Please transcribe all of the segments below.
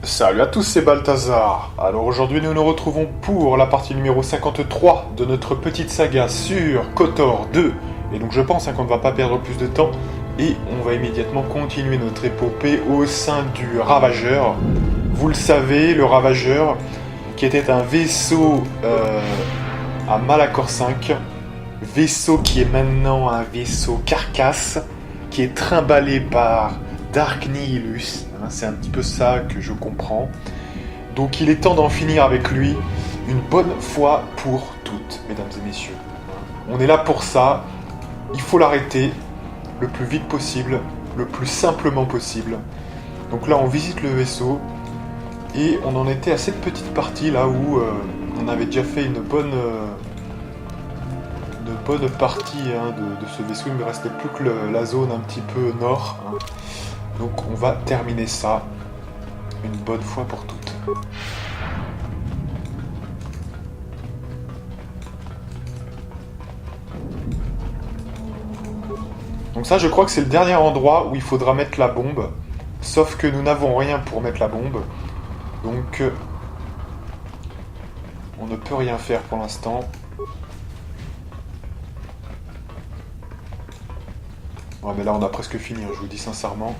Salut à tous, c'est Balthazar. Alors aujourd'hui nous nous retrouvons pour la partie numéro 53 de notre petite saga sur KOTOR 2. Et donc je pense qu'on ne va pas perdre plus de temps et on va immédiatement continuer notre épopée au sein du Ravageur. Vous le savez, le Ravageur qui était un vaisseau à Malachor 5, vaisseau qui est maintenant un vaisseau carcasse, qui est trimballé par Dark Nihilus. C'est un petit peu ça que je comprends. Donc il est temps d'en finir avec lui une bonne fois pour toutes, mesdames et messieurs. On est là pour ça. Il faut l'arrêter le plus vite possible, le plus simplement possible. Donc là on visite le vaisseau et on en était à cette petite partie là où on avait déjà fait une bonne partie de ce vaisseau. Il ne me restait plus que la zone un petit peu nord. Donc on va terminer ça une bonne fois pour toutes. Donc ça je crois que c'est le dernier endroit où il faudra mettre la bombe. Sauf que nous n'avons rien pour mettre la bombe. Donc on ne peut rien faire pour l'instant. Ouais mais là on a presque fini, je vous dis sincèrement.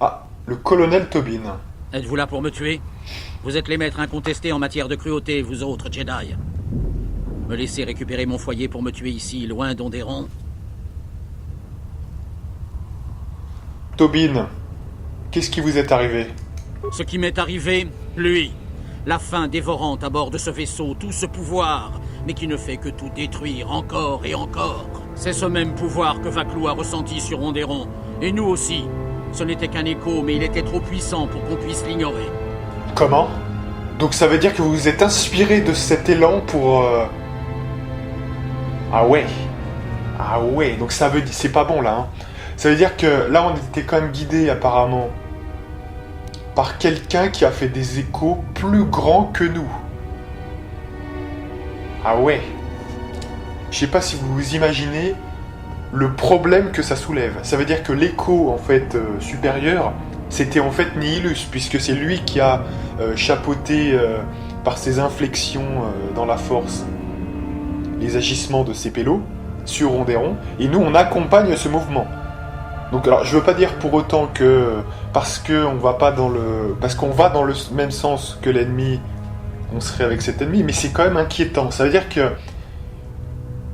Ah, le colonel Tobin. Êtes-vous là pour me tuer? Vous êtes les maîtres incontestés en matière de cruauté, vous autres Jedi. Me laisser récupérer mon foyer pour me tuer ici, loin d'Onderon? Tobin, qu'est-ce qui vous est arrivé? Ce qui m'est arrivé, lui. La faim dévorante à bord de ce vaisseau, tout ce pouvoir, mais qui ne fait que tout détruire encore et encore. C'est ce même pouvoir que Vaklou a ressenti sur Onderon, et nous aussi. Ce n'était qu'un écho, mais il était trop puissant pour qu'on puisse l'ignorer. Comment? Donc ça veut dire que vous vous êtes inspiré de cet élan pour... Ah ouais. Ah ouais, donc ça veut dire... C'est pas bon là, hein. Ça veut dire que là on était quand même guidé apparemment par quelqu'un qui a fait des échos plus grands que nous. Ah ouais. Je sais pas si vous vous imaginez le problème que ça soulève. Ça veut dire que l'écho en fait supérieur, c'était en fait Nihilus, puisque c'est lui qui a chapeauté par ses inflexions dans la force les agissements de ces pélos sur Onderon, et nous on accompagne ce mouvement. Donc alors je veux pas dire pour autant que parce qu'on va dans le même sens que l'ennemi, on serait avec cet ennemi, mais c'est quand même inquiétant. Ça veut dire que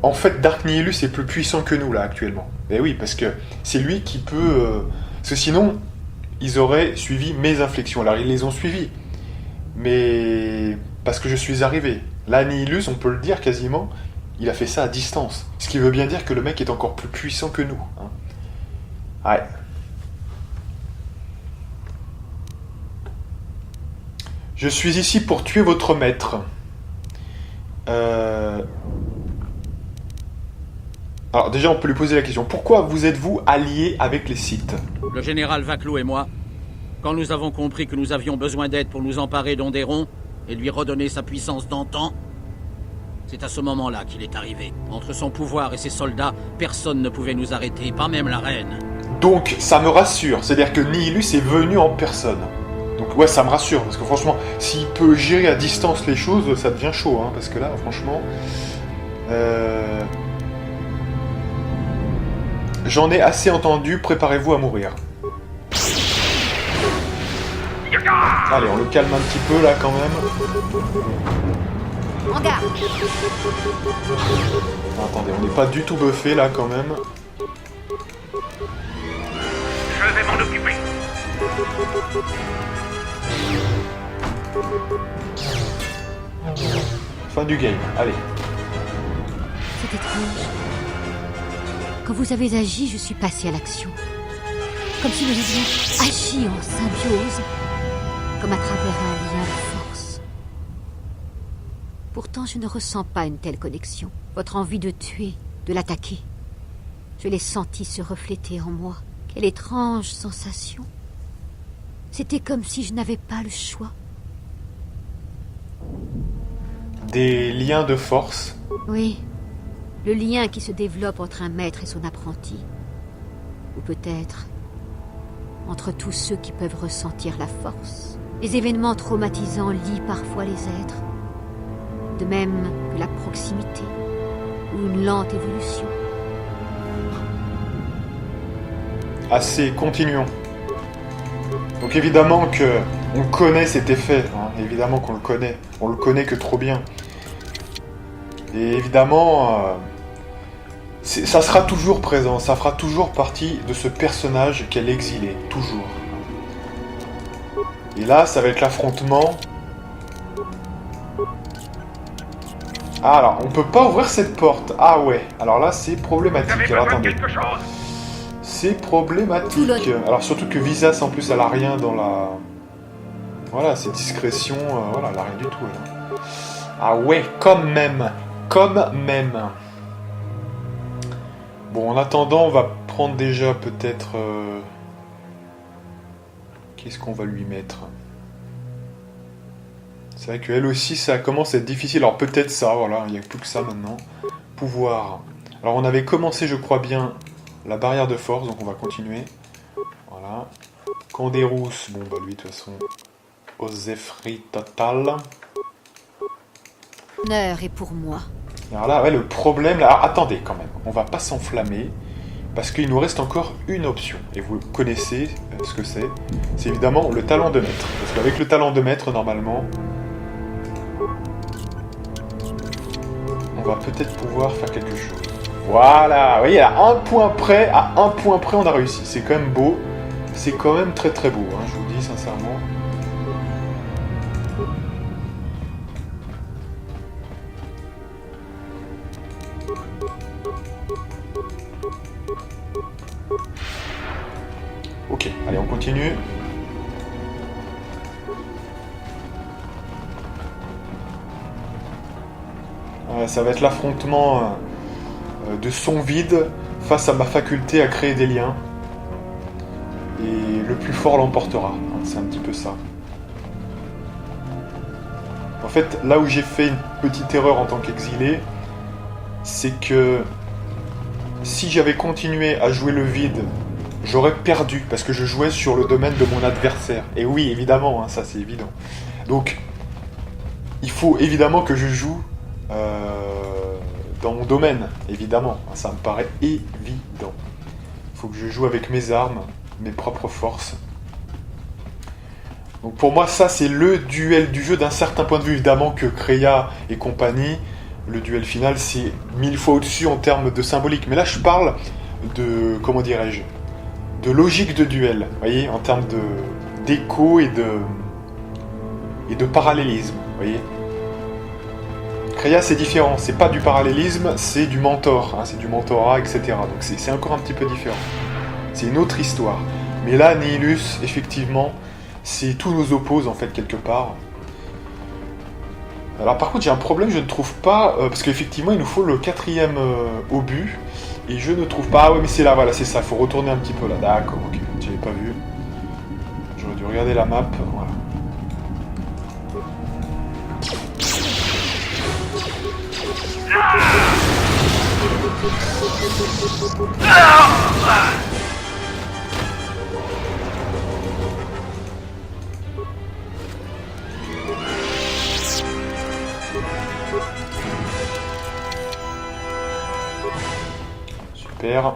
en fait, Dark Nihilus est plus puissant que nous, là, actuellement. Et oui, parce que c'est lui qui peut... Parce que sinon, ils auraient suivi mes inflexions. Alors, ils les ont suivies. Mais... Parce que je suis arrivé. Là, Nihilus, on peut le dire quasiment, il a fait ça à distance. Ce qui veut bien dire que le mec est encore plus puissant que nous. Hein. Ouais. Je suis ici pour tuer votre maître. Alors déjà on peut lui poser la question, pourquoi vous êtes-vous allié avec les Sith? Le général Vaklou et moi, quand nous avons compris que nous avions besoin d'aide pour nous emparer d'Onderon et lui redonner sa puissance d'antan, c'est à ce moment-là qu'il est arrivé. Entre son pouvoir et ses soldats, personne ne pouvait nous arrêter, pas même la reine. Donc ça me rassure, c'est-à-dire que Nihilus est venu en personne. Donc ouais, ça me rassure, parce que franchement, s'il peut gérer à distance les choses, ça devient chaud, hein, parce que là, franchement... J'en ai assez entendu, préparez-vous à mourir. Allez, on le calme un petit peu là quand même. En garde. Attendez, on n'est pas du tout buffé là quand même. Je vais m'en occuper. Fin du game, allez. C'est étrange. Quand vous avez agi, je suis passée à l'action. Comme si nous avions agi en symbiose, comme à travers un lien de force. Pourtant, je ne ressens pas une telle connexion. Votre envie de tuer, de l'attaquer. Je l'ai senti se refléter en moi. Quelle étrange sensation. C'était comme si je n'avais pas le choix. Des liens de force. Oui. Le lien qui se développe entre un maître et son apprenti. Ou peut-être entre tous ceux qui peuvent ressentir la force. Les événements traumatisants lient parfois les êtres, de même que la proximité ou une lente évolution. Assez, continuons. Donc évidemment que on connaît cet effet, hein, évidemment qu'on le connaît. On le connaît que trop bien. Et évidemment, ça sera toujours présent, ça fera toujours partie de ce personnage qu'elle exilait, toujours. Et là, ça va être l'affrontement. Ah, alors, on peut pas ouvrir cette porte. Ah ouais, alors là, c'est problématique. Vous avez Alors, besoin de attendez. quelque chose? C'est problématique. Alors, surtout que Visas, en plus, elle a rien dans la... Voilà, c'est discrétion, voilà, elle a rien du tout, elle. Ah ouais, quand même. Comme même. Bon, en attendant, on va prendre déjà peut-être... Qu'est-ce qu'on va lui mettre? C'est vrai qu'elle aussi, ça commence à être difficile. Alors peut-être ça, voilà, il n'y a plus que ça maintenant. Pouvoir. Alors on avait commencé, je crois bien, la barrière de force, donc on va continuer. Voilà. Canderous, bon bah lui de toute façon, Osefri total. L'honneur est pour moi. Alors là, ouais, le problème, là, alors, attendez quand même, on va pas s'enflammer, parce qu'il nous reste encore une option, et vous connaissez ce que c'est évidemment le talent de maître, parce qu'avec le talent de maître, normalement, on va peut-être pouvoir faire quelque chose. Voilà, vous voyez, à un point près, on a réussi, c'est quand même beau, c'est quand même très très beau, hein, je vous dis sincèrement. Ok, allez, on continue. Ça va être l'affrontement de son vide face à ma faculté à créer des liens. Et le plus fort l'emportera. Hein, c'est un petit peu ça. En fait, là où j'ai fait une petite erreur en tant qu'exilé, c'est que si j'avais continué à jouer le vide, j'aurais perdu, parce que je jouais sur le domaine de mon adversaire. Et oui, évidemment, hein, ça c'est évident. Donc, il faut évidemment que je joue dans mon domaine, évidemment. Ça me paraît évident. Il faut que je joue avec mes armes, mes propres forces. Donc pour moi, ça c'est le duel du jeu d'un certain point de vue. Évidemment que Kreia et compagnie, le duel final, c'est 1000 fois au-dessus en termes de symbolique. Mais là, je parle de, comment dirais-je, de logique de duel, vous voyez, en termes d'écho et de parallélisme, vous voyez. Kreia, c'est différent, c'est pas du parallélisme, c'est du mentor, hein, c'est du mentorat, etc. Donc c'est encore un petit peu différent. C'est une autre histoire. Mais là, Nihilus, effectivement, c'est tout nous oppose, en fait, quelque part. Alors par contre, j'ai un problème, je ne trouve pas, parce qu'effectivement, il nous faut le 4e obus, et je ne trouve pas... Ah ouais, mais c'est là, voilà, c'est ça, il faut retourner un petit peu là. D'accord, ok, j'avais pas vu. J'aurais dû regarder la map, voilà. Super.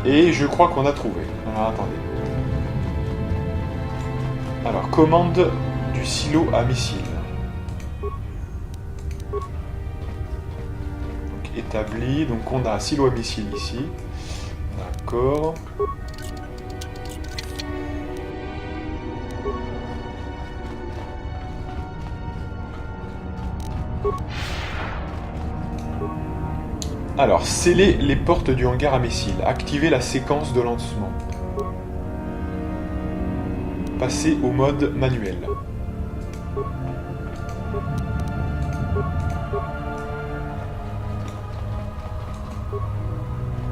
Et je crois qu'on a trouvé. Alors attendez. Alors, commande du silo à missiles. Donc, établi. Donc on a un silo à missiles ici. D'accord. Alors, sceller les portes du hangar à missiles. Activer la séquence de lancement. Passer au mode manuel.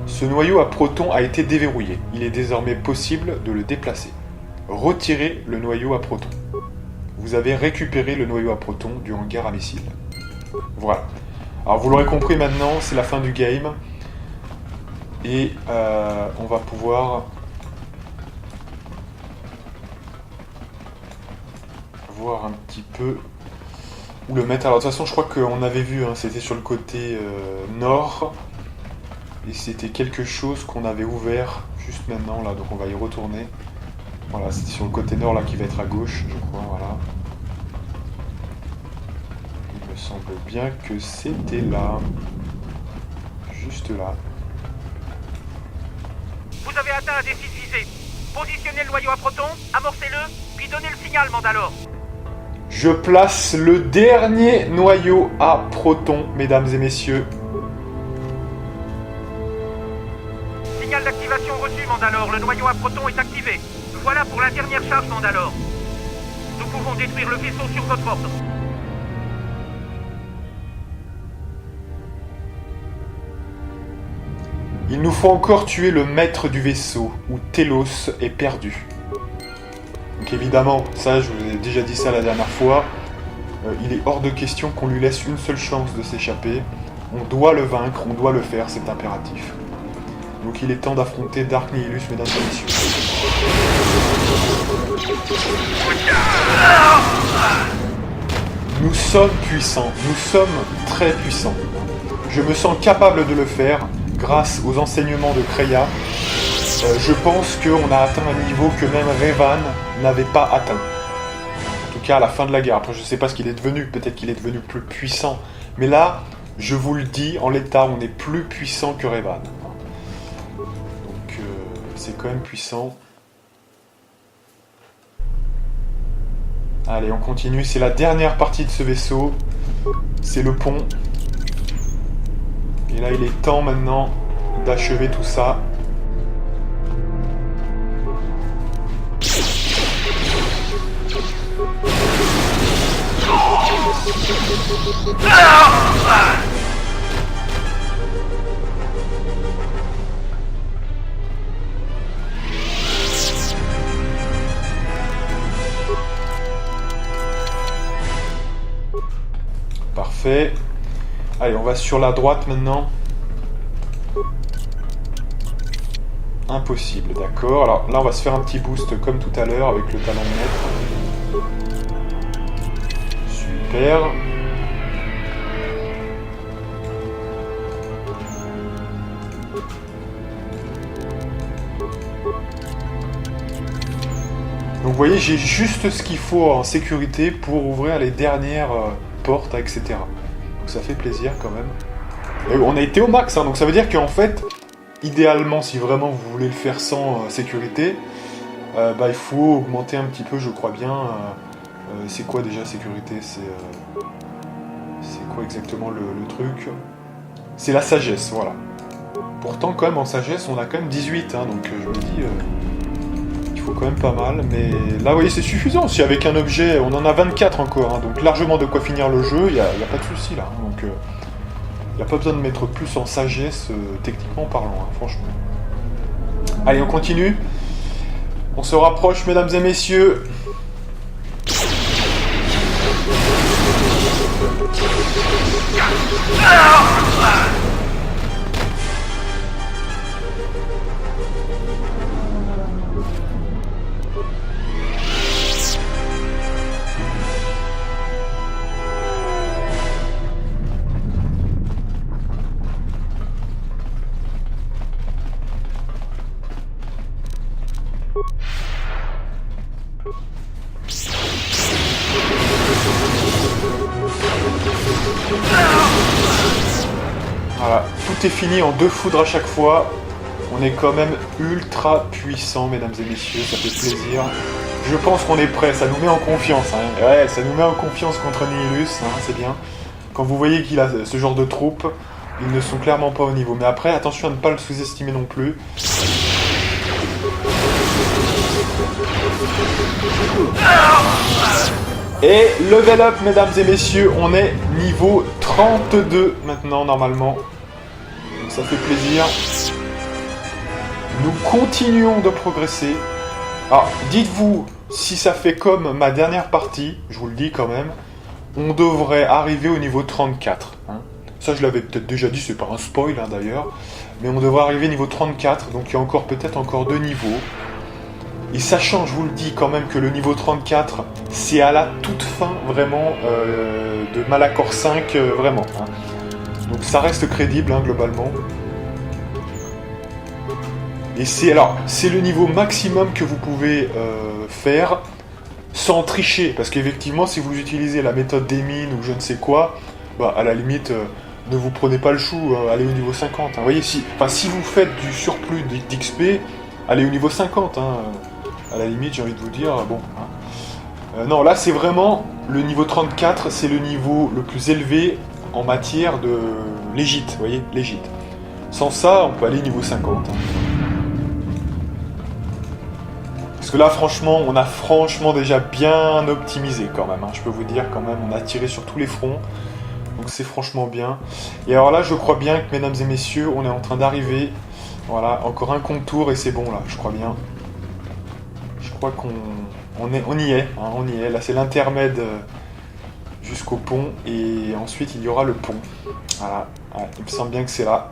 Ce noyau à protons a été déverrouillé. Il est désormais possible de le déplacer. retirez le noyau à protons. Vous avez récupéré le noyau à protons du hangar à missiles. Voilà. Alors vous l'aurez compris maintenant, c'est la fin du game. Et on va pouvoir voir un petit peu où le mettre. Alors de toute façon je crois qu'on avait vu, hein, c'était sur le côté nord. Et c'était quelque chose qu'on avait ouvert juste maintenant là, donc on va y retourner. Voilà, c'était sur le côté nord là qui va être à gauche, je crois, voilà. Il me semble bien que c'était là. Juste là. Vous avez atteint un des 6 visés. Positionnez le noyau à protons, amorcez-le, puis donnez le signal, Mandalore. Je place le dernier noyau à protons, mesdames et messieurs. Signal d'activation reçu, Mandalore. Le noyau à protons est activé. Voilà pour la dernière charge, Mandalore. Nous pouvons détruire le vaisseau sur votre ordre. Il nous faut encore tuer le maître du vaisseau, où Telos est perdu. Donc évidemment, ça je vous ai déjà dit ça la dernière fois, il est hors de question qu'on lui laisse une seule chance de s'échapper. On doit le vaincre, on doit le faire, c'est impératif. Donc il est temps d'affronter Dark Nihilus, mesdames et messieurs. Nous sommes puissants, nous sommes très puissants. Je me sens capable de le faire grâce aux enseignements de Kreia. Je pense qu'on a atteint un niveau que même Revan n'avait pas atteint. En tout cas à la fin de la guerre. Après je ne sais pas ce qu'il est devenu, peut-être qu'il est devenu plus puissant. Mais là, je vous le dis, en l'état, on est plus puissant que Revan. Donc c'est quand même puissant. Allez, on continue. C'est la dernière partie de ce vaisseau. C'est le pont. Et là, il est temps maintenant d'achever tout ça. Parfait. Allez, on va sur la droite maintenant. Impossible, d'accord. Alors là, on va se faire un petit boost comme tout à l'heure avec le talon de maître. Super. Donc vous voyez, j'ai juste ce qu'il faut en sécurité pour ouvrir les dernières portes, etc. Donc ça fait plaisir quand même. Et on a été au max, hein, donc ça veut dire qu'en fait, idéalement, si vraiment vous voulez le faire sans sécurité, il faut augmenter un petit peu, je crois bien. C'est quoi déjà sécurité? C'est quoi exactement le truc? C'est la sagesse, voilà. Pourtant, quand même, en sagesse, on a quand même 18, hein, donc je me dis... il faut quand même pas mal, mais là, vous voyez, c'est suffisant. Si avec un objet, on en a 24 encore, hein, donc largement de quoi finir le jeu, il n'y a pas de souci là. Hein, donc, il n'y a pas besoin de mettre plus en sagesse, techniquement parlant, hein, franchement. Allez, on continue. On se rapproche, mesdames et messieurs. Voilà, tout est fini en 2 foudres à chaque fois. On est quand même ultra puissant, mesdames et messieurs, ça fait plaisir. Je pense qu'on est prêt, ça nous met en confiance. Hein. Ouais, ça nous met en confiance contre Nihilus, hein, c'est bien. Quand vous voyez qu'il a ce genre de troupes, ils ne sont clairement pas au niveau. Mais après, attention à ne pas le sous-estimer non plus. Et level up, mesdames et messieurs, on est niveau 32 maintenant, normalement. Donc ça fait plaisir. Nous continuons de progresser. Alors, dites-vous, si ça fait comme ma dernière partie, je vous le dis quand même, on devrait arriver au niveau 34. Hein. Ça, je l'avais peut-être déjà dit, c'est pas un spoil hein, d'ailleurs. Mais on devrait arriver au niveau 34, donc il y a encore peut-être encore 2 niveaux. Et sachant, je vous le dis quand même, que le niveau 34, c'est à la toute fin, vraiment, de Malachor 5, vraiment. Hein. Donc ça reste crédible, hein, globalement. Et c'est le niveau maximum que vous pouvez faire sans tricher. Parce qu'effectivement, si vous utilisez la méthode des mines ou je ne sais quoi, bah, à la limite, ne vous prenez pas le chou, allez au niveau 50. Hein. Vous voyez, si vous faites du surplus d'XP, allez au niveau 50. Hein. À la limite, j'ai envie de vous dire, bon. Hein. Non, là, c'est vraiment le niveau 34, c'est le niveau le plus élevé en matière de légite. Vous voyez, légite. Sans ça, on peut aller au niveau 50. Hein. Parce que là, franchement, on a déjà bien optimisé quand même. Hein. Je peux vous dire quand même, on a tiré sur tous les fronts. Donc c'est franchement bien. Et alors là, je crois bien que, mesdames et messieurs, on est en train d'arriver. Voilà, encore un contour et c'est bon là, je crois bien. Je crois on y est. Hein, on y est. Là, c'est l'intermède jusqu'au pont. Et ensuite, il y aura le pont. Voilà, ouais, il me semble bien que c'est là.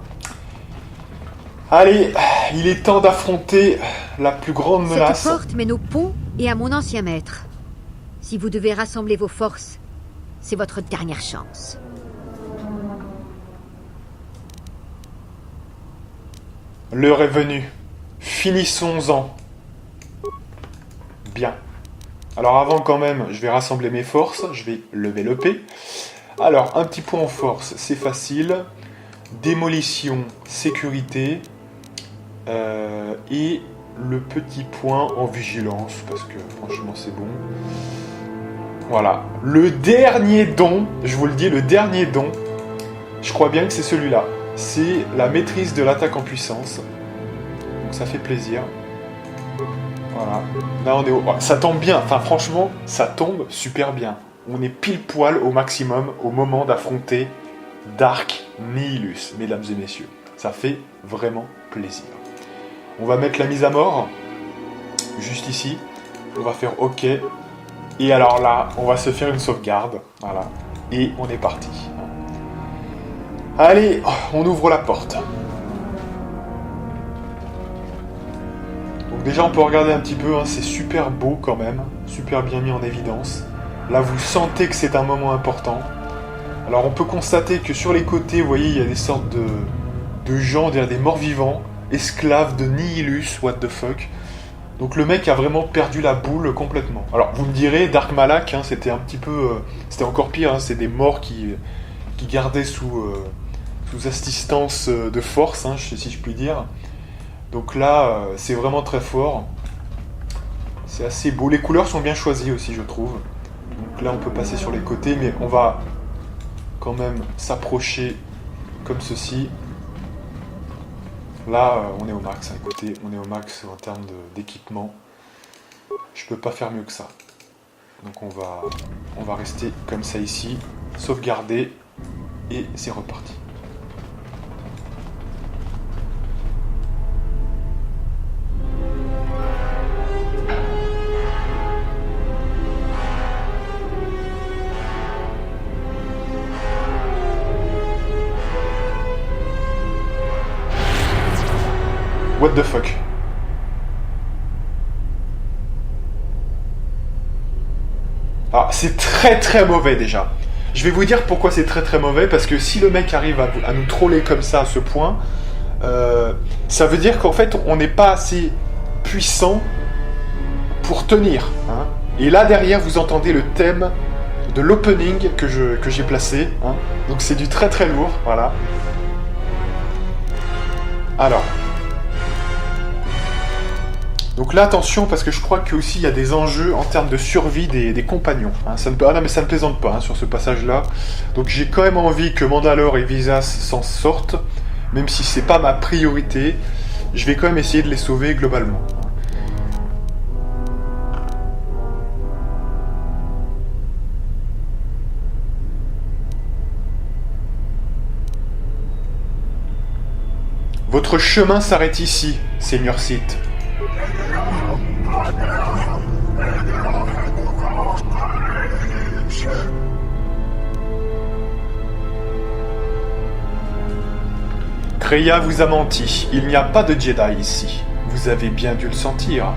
Allez, il est temps d'affronter la plus grande menace. Cette porte mène au pont et à mon ancien maître. Si vous devez rassembler vos forces, c'est votre dernière chance. L'heure est venue. Finissons-en. Bien. Alors avant quand même, je vais rassembler mes forces. Je vais lever le P. Alors, un petit point en force, c'est facile. Démolition, sécurité. Et le petit point en vigilance, parce que franchement c'est bon. Voilà. Le dernier don, je vous le dis, le dernier don, je crois bien que c'est celui-là. C'est la maîtrise de l'attaque en puissance. Donc ça fait plaisir. Voilà. Là on est au... Ça tombe bien, enfin franchement, ça tombe super bien. On est pile poil au maximum au moment d'affronter Dark Nihilus, mesdames et messieurs. Ça fait vraiment plaisir. On va mettre la mise à mort, juste ici. On va faire OK. Et alors là, on va se faire une sauvegarde. Voilà. Et on est parti. Allez, on ouvre la porte. Donc déjà, on peut regarder un petit peu. Hein, c'est super beau quand même. Super bien mis en évidence. Là, vous sentez que c'est un moment important. Alors, on peut constater que sur les côtés, vous voyez, il y a des sortes de gens, des morts vivants. Esclave de Nihilus, what the fuck. Donc le mec a vraiment perdu la boule complètement. Alors vous me direz, Dark Malak, hein, c'était un petit peu... c'était encore pire, hein, c'est des morts qui gardaient sous assistance de force, hein, si je puis dire. Donc là, c'est vraiment très fort. C'est assez beau. Les couleurs sont bien choisies aussi, je trouve. Donc là, on peut passer sur les côtés, mais on va quand même s'approcher comme ceci. Là, on est au max. Écoutez, on est au max en termes d'équipement. Je peux pas faire mieux que ça. Donc on va rester comme ça ici, sauvegarder, et c'est reparti. What the fuck? Ah, c'est très très mauvais déjà. Je vais vous dire pourquoi c'est très très mauvais, parce que si le mec arrive à nous troller comme ça à ce point, ça veut dire qu'en fait on n'est pas assez puissant pour tenir. Hein. Et là derrière vous entendez le thème de l'opening que j'ai placé. Hein. Donc c'est du très très lourd, voilà. Alors... Donc là, attention, parce que je crois qu'il y a des enjeux en termes de survie des compagnons. Hein. Ah non, mais ça ne plaisante pas hein, sur ce passage-là. Donc j'ai quand même envie que Mandalore et Visas s'en sortent, même si c'est pas ma priorité. Je vais quand même essayer de les sauver globalement. Votre chemin s'arrête ici, Seigneur Sith. Kreia vous a menti. Il n'y a pas de Jedi ici. Vous avez bien dû le sentir.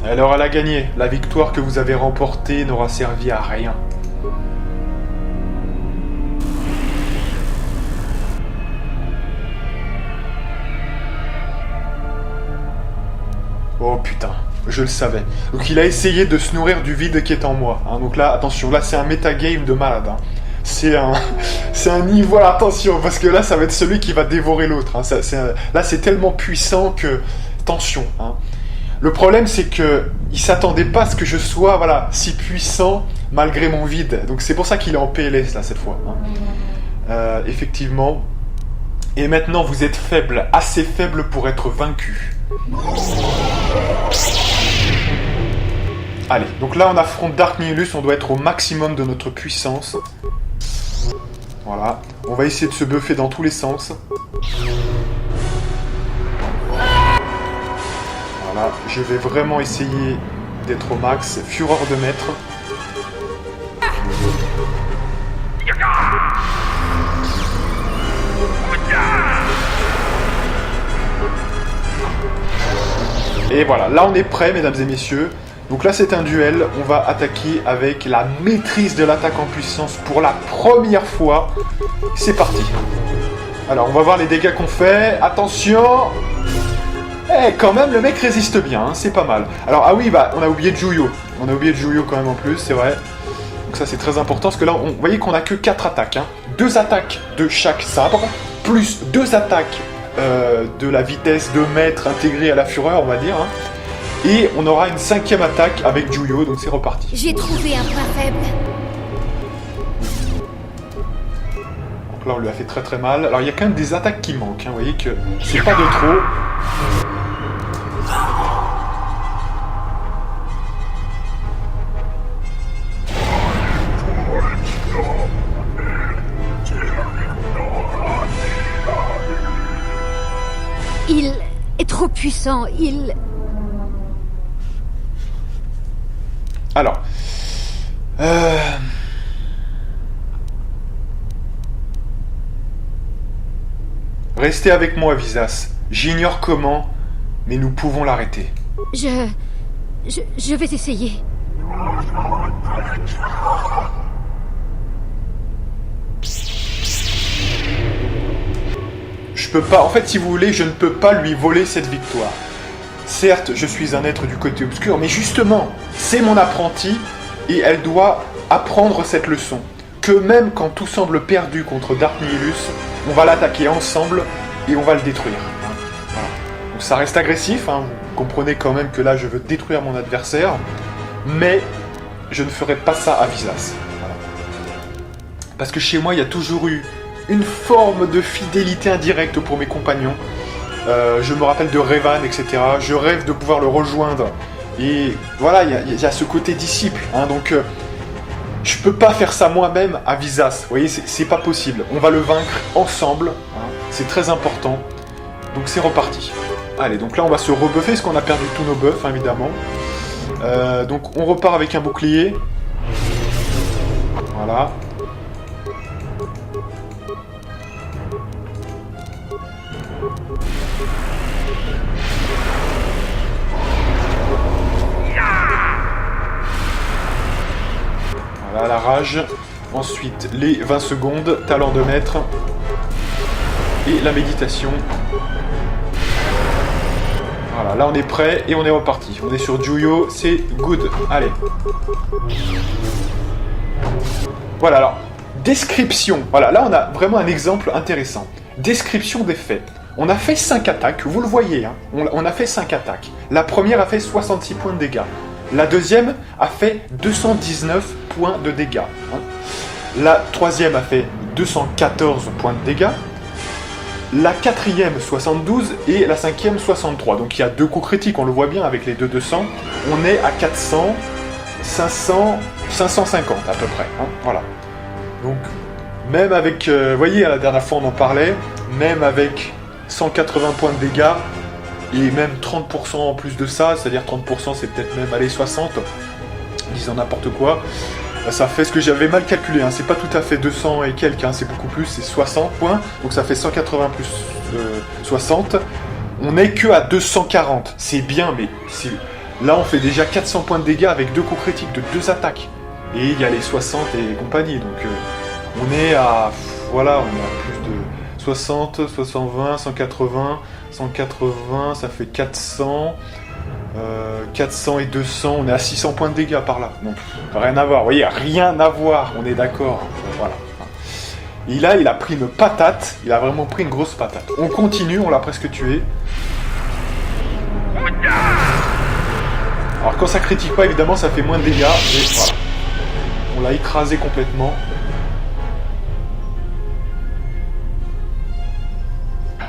Alors elle a gagné. La victoire que vous avez remportée n'aura servi à rien. Oh putain, je le savais. Donc il a essayé de se nourrir du vide qui est en moi. Hein. Donc là, attention, là c'est un metagame de malade. Hein. C'est un niveau, attention, parce que là ça va être celui qui va dévorer l'autre. Hein. Là c'est tellement puissant que... Tension. Hein. Le problème c'est que il s'attendait pas à ce que je sois si puissant malgré mon vide. Donc c'est pour ça qu'il est en PLS là cette fois. Hein. Effectivement. Et maintenant vous êtes faible, assez faible pour être vaincu. Allez, donc là on affronte Dark Nihilus, on doit être au maximum de notre puissance. Voilà, on va essayer de se buffer dans tous les sens. Voilà, je vais vraiment essayer d'être au max. Fureur de maître. Et voilà, là on est prêt, mesdames et messieurs. Donc là c'est un duel, on va attaquer avec la maîtrise de l'attaque en puissance pour la première fois. C'est parti. Alors on va voir les dégâts qu'on fait. Attention. Eh, quand même, le mec résiste bien, hein, c'est pas mal. Alors, ah oui, on a oublié Juyo. On a oublié Juyo quand même en plus, c'est vrai. Donc ça c'est très important, parce que là, vous voyez qu'on a que 4 attaques. Hein. 2 attaques de chaque sabre, plus 2 attaques de la vitesse de maître intégrée à la fureur, on va dire. Hein. Et on aura une 5e attaque avec Juyo, donc c'est reparti. J'ai trouvé un point faible. Donc là on lui a fait très très mal. Alors il y a quand même des attaques qui manquent, hein. Vous voyez que c'est pas de trop. Il est trop puissant, Alors... Restez avec moi, Visas. J'ignore comment, mais nous pouvons l'arrêter. Je vais essayer. Je peux pas... En fait, si vous voulez, je ne peux pas lui voler cette victoire. Certes, je suis un être du côté obscur, mais justement, c'est mon apprenti, et elle doit apprendre cette leçon. Que même quand tout semble perdu contre Dark Nihilus, on va l'attaquer ensemble, et on va le détruire. Voilà. Donc ça reste agressif, hein. Vous comprenez quand même que là, je veux détruire mon adversaire, mais je ne ferai pas ça à Visas. Voilà. Parce que chez moi, il y a toujours eu une forme de fidélité indirecte pour mes compagnons. Je me rappelle de Revan, etc. Je rêve de pouvoir le rejoindre. Et voilà, il y a ce côté disciple. Hein, donc, je peux pas faire ça moi-même à Visas. Vous voyez, c'est pas possible. On va le vaincre ensemble. Hein, c'est très important. Donc, c'est reparti. Allez, donc là, on va se rebuffer, parce qu'on a perdu tous nos buffs, hein, évidemment. Donc, on repart avec un bouclier. Voilà. Voilà la rage. Ensuite, les 20 secondes, talent de maître. Et la méditation. Voilà, là on est prêt et on est reparti. On est sur Juyo, c'est good. Allez. Voilà, alors, description. Voilà, là on a vraiment un exemple intéressant. Description des faits. On a fait 5 attaques, vous le voyez, hein. On a fait 5 attaques. La première a fait 66 points de dégâts. La deuxième a fait 219 points de dégâts. Hein. La troisième a fait 214 points de dégâts. La quatrième 72 et la cinquième 63. Donc il y a 2 coups critiques, on le voit bien avec les 200. On est à 400, 500, 550 à peu près. Hein, voilà. Donc même avec, vous voyez, la dernière fois on en parlait, même avec 180 points de dégâts et même 30% en plus de ça, c'est-à-dire 30% c'est peut-être même aller 60, disons n'importe quoi. Ça fait ce que j'avais mal calculé, hein. C'est pas tout à fait 200 et quelques, hein. C'est beaucoup plus, c'est 60 points, donc ça fait 180 plus 60. On n'est que à 240, c'est bien, mais là on fait déjà 400 points de dégâts avec 2 coups critiques de 2 attaques. Et il y a les 60 et compagnie, donc on est à, voilà, on est à plus de 60, 120, 180, 180, ça fait 400... 400 et 200, on est à 600 points de dégâts par là, donc rien à voir, vous voyez, rien à voir, on est d'accord, voilà. Et là, il a pris une patate, il a vraiment pris une grosse patate. On continue, on l'a presque tué. Alors quand ça critique pas, évidemment, ça fait moins de dégâts, mais voilà. On l'a écrasé complètement.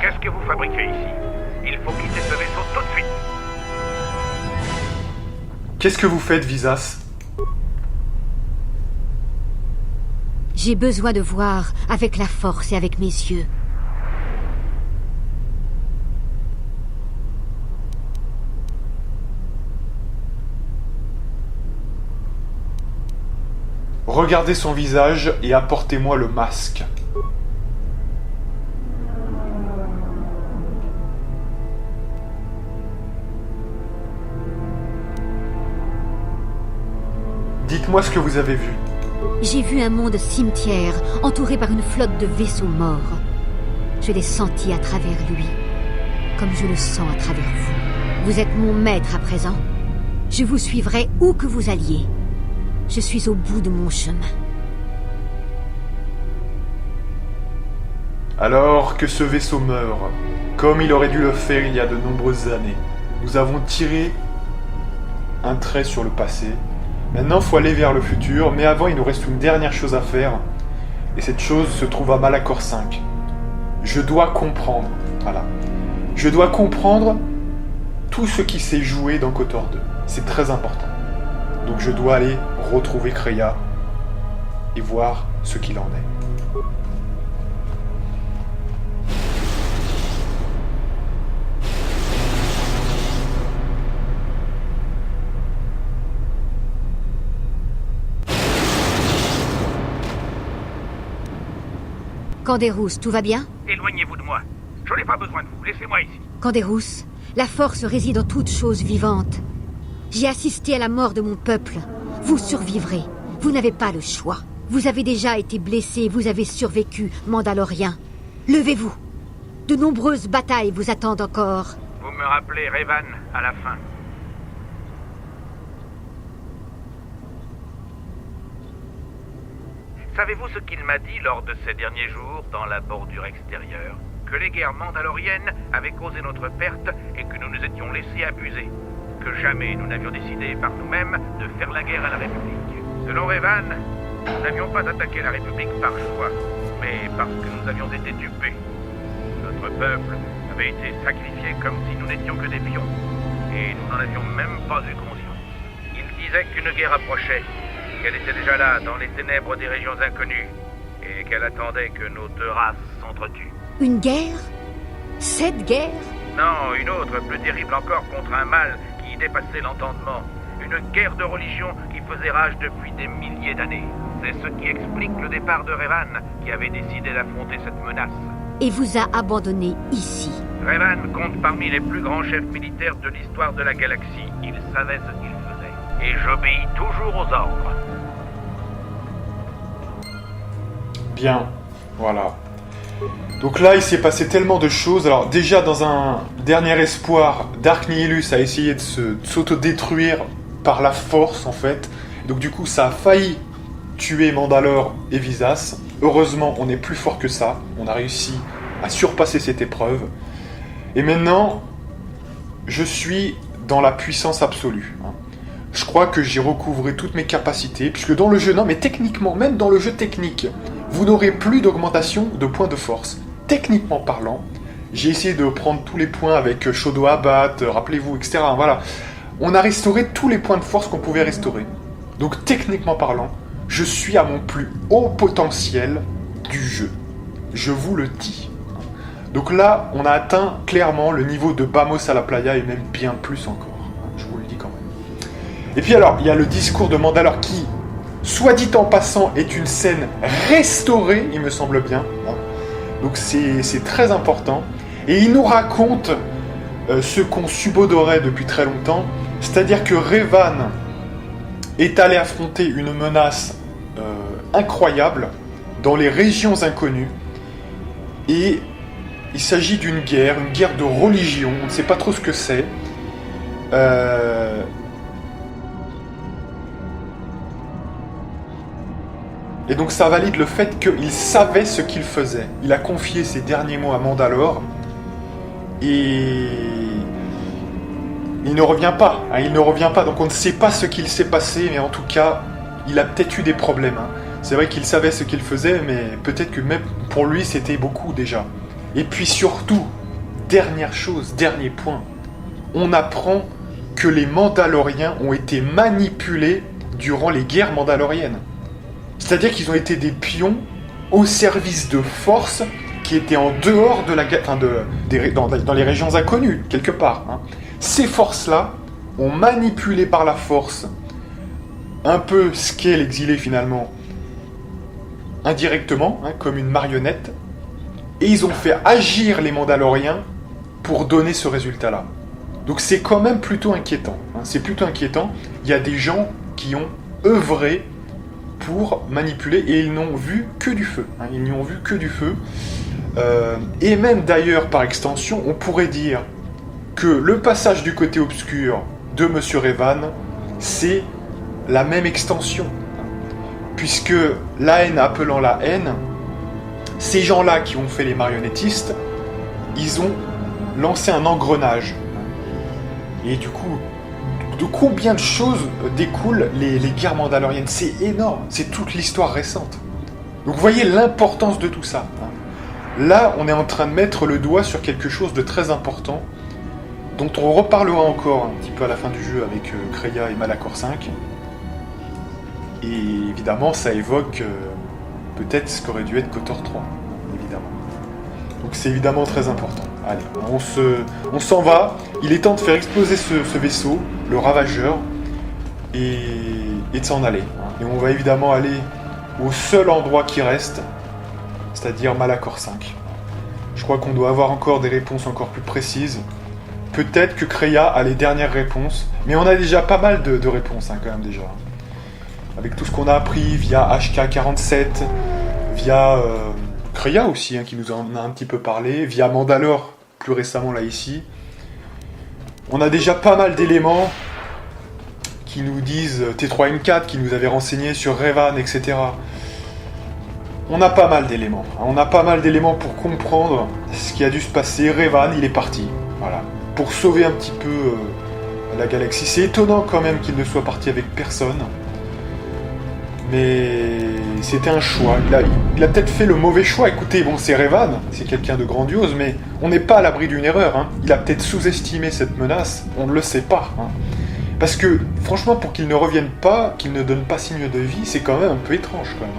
Qu'est-ce que vous fabriquez ici? Il faut quitter ce vaisseau tout de suite. Qu'est-ce que vous faites, Visas? J'ai besoin de voir avec la force et avec mes yeux. Regardez son visage et apportez-moi le masque. Dites-moi ce que vous avez vu. J'ai vu un monde cimetière entouré par une flotte de vaisseaux morts. Je l'ai senti à travers lui, comme je le sens à travers vous. Vous êtes mon maître à présent. Je vous suivrai où que vous alliez. Je suis au bout de mon chemin. Alors que ce vaisseau meurt, comme il aurait dû le faire il y a de nombreuses années, nous avons tiré un trait sur le passé. Maintenant, il faut aller vers le futur, mais avant, il nous reste une dernière chose à faire. Et cette chose se trouve à Malachor 5. Je dois comprendre, voilà. Je dois comprendre tout ce qui s'est joué dans KOTOR 2. C'est très important. Donc je dois aller retrouver Kreia et voir ce qu'il en est. Canderous, tout va bien? Éloignez-vous de moi. Je n'ai pas besoin de vous. Laissez-moi ici. Canderous, la force réside en toute chose vivante. J'ai assisté à la mort de mon peuple. Vous survivrez. Vous n'avez pas le choix. Vous avez déjà été blessé, vous avez survécu, Mandalorien. Levez-vous. De nombreuses batailles vous attendent encore. Vous me rappelez Revan à la fin. Savez-vous ce qu'il m'a dit lors de ces derniers jours dans la bordure extérieure? Que les guerres mandaloriennes avaient causé notre perte et que nous nous étions laissés abuser. Que jamais nous n'avions décidé par nous-mêmes de faire la guerre à la République. Selon Revan, nous n'avions pas attaqué la République par choix, mais parce que nous avions été dupés. Notre peuple avait été sacrifié comme si nous n'étions que des pions, et nous n'en avions même pas eu conscience. Il disait qu'une guerre approchait, qu'elle était déjà là, dans les ténèbres des régions inconnues, et qu'elle attendait que nos 2 races s'entretuent. Une guerre? Cette guerre? Non, une autre, plus terrible encore, contre un mal qui dépassait l'entendement. Une guerre de religion qui faisait rage depuis des milliers d'années. C'est ce qui explique le départ de Revan, qui avait décidé d'affronter cette menace. Et vous a abandonné ici. Revan compte parmi les plus grands chefs militaires de l'histoire de la galaxie. Il savait ce qu'il faisait. Et j'obéis toujours aux ordres. Bien, voilà. Donc là, il s'est passé tellement de choses. Alors déjà, dans un dernier espoir, Dark Nihilus a essayé de s'autodétruire par la force, en fait. Donc du coup, ça a failli tuer Mandalore et Visas. Heureusement, on est plus fort que ça. On a réussi à surpasser cette épreuve. Et maintenant, je suis dans la puissance absolue. Je crois que j'ai recouvré toutes mes capacités. Puisque dans le jeu, non mais techniquement, même dans le jeu technique, vous n'aurez plus d'augmentation de points de force. Techniquement parlant, j'ai essayé de prendre tous les points avec Shodo Abat, rappelez-vous, etc. Voilà. On a restauré tous les points de force qu'on pouvait restaurer. Donc techniquement parlant, je suis à mon plus haut potentiel du jeu. Je vous le dis. Donc là, on a atteint clairement le niveau de Vamos a la Playa et même bien plus encore. Je vous le dis quand même. Et puis alors, il y a le discours de Mandalore qui, soit dit en passant, est une scène restaurée, il me semble bien. Donc c'est très important. Et il nous raconte ce qu'on subodorait depuis très longtemps, c'est-à-dire que Revan est allé affronter une menace incroyable dans les régions inconnues. Et il s'agit d'une guerre de religion, on ne sait pas trop ce que c'est. Et donc ça valide le fait qu'il savait ce qu'il faisait. Il a confié ses derniers mots à Mandalore. Et il ne revient pas. Il ne revient pas, donc on ne sait pas ce qu'il s'est passé, mais en tout cas, il a peut-être eu des problèmes. C'est vrai qu'il savait ce qu'il faisait, mais peut-être que même pour lui, c'était beaucoup déjà. Et puis surtout, dernière chose, dernier point, on apprend que les Mandaloriens ont été manipulés durant les guerres mandaloriennes. C'est-à-dire qu'ils ont été des pions au service de forces qui étaient en dehors de la guerre, enfin dans les régions inconnues, quelque part. Ces forces-là ont manipulé par la force un peu ce qu'est l'exilé finalement, indirectement, comme une marionnette, et ils ont fait agir les Mandaloriens pour donner ce résultat-là. Donc c'est quand même plutôt inquiétant. C'est plutôt inquiétant. Il y a des gens qui ont œuvré pour manipuler et ils n'ont vu que du feu. Ils n'y ont vu que du feu. Et même d'ailleurs, par extension, on pourrait dire que le passage du côté obscur de Monsieur Revan, c'est la même extension. Puisque la haine appelant la haine, ces gens-là qui ont fait les marionnettistes, ils ont lancé un engrenage. Et du coup, de combien de choses découlent les guerres mandaloriennes? C'est énorme, c'est toute l'histoire récente. Donc vous voyez l'importance de tout ça. Là, on est en train de mettre le doigt sur quelque chose de très important, dont on reparlera encore un petit peu à la fin du jeu avec Kreia et Malachor 5. Et évidemment, ça évoque peut-être ce qu'aurait dû être KOTOR 3, évidemment. Donc c'est évidemment très important. Allez, on s'en va. Il est temps de faire exploser ce vaisseau, le Ravageur, et de s'en aller. Et on va évidemment aller au seul endroit qui reste, c'est-à-dire Malachor 5. Je crois qu'on doit avoir encore des réponses encore plus précises. Peut-être que Kreia a les dernières réponses, mais on a déjà pas mal de réponses quand même déjà. Avec tout ce qu'on a appris via HK47, via Kreia aussi, qui nous en a un petit peu parlé, via Mandalore, plus récemment là ici. On a déjà pas mal d'éléments qui nous disent T3M4, qui nous avait renseigné sur Revan, etc. On a pas mal d'éléments. On a pas mal d'éléments pour comprendre ce qui a dû se passer. Revan, il est parti. Voilà. Pour sauver un petit peu la galaxie. C'est étonnant quand même qu'il ne soit parti avec personne. Mais c'était un choix. Il a peut-être fait le mauvais choix. Écoutez, bon, c'est Revan, c'est quelqu'un de grandiose, mais on n'est pas à l'abri d'une erreur. Il a peut-être sous-estimé cette menace, on ne le sait pas. Parce que, franchement, pour qu'il ne revienne pas, qu'il ne donne pas signe de vie, c'est quand même un peu étrange, quand même.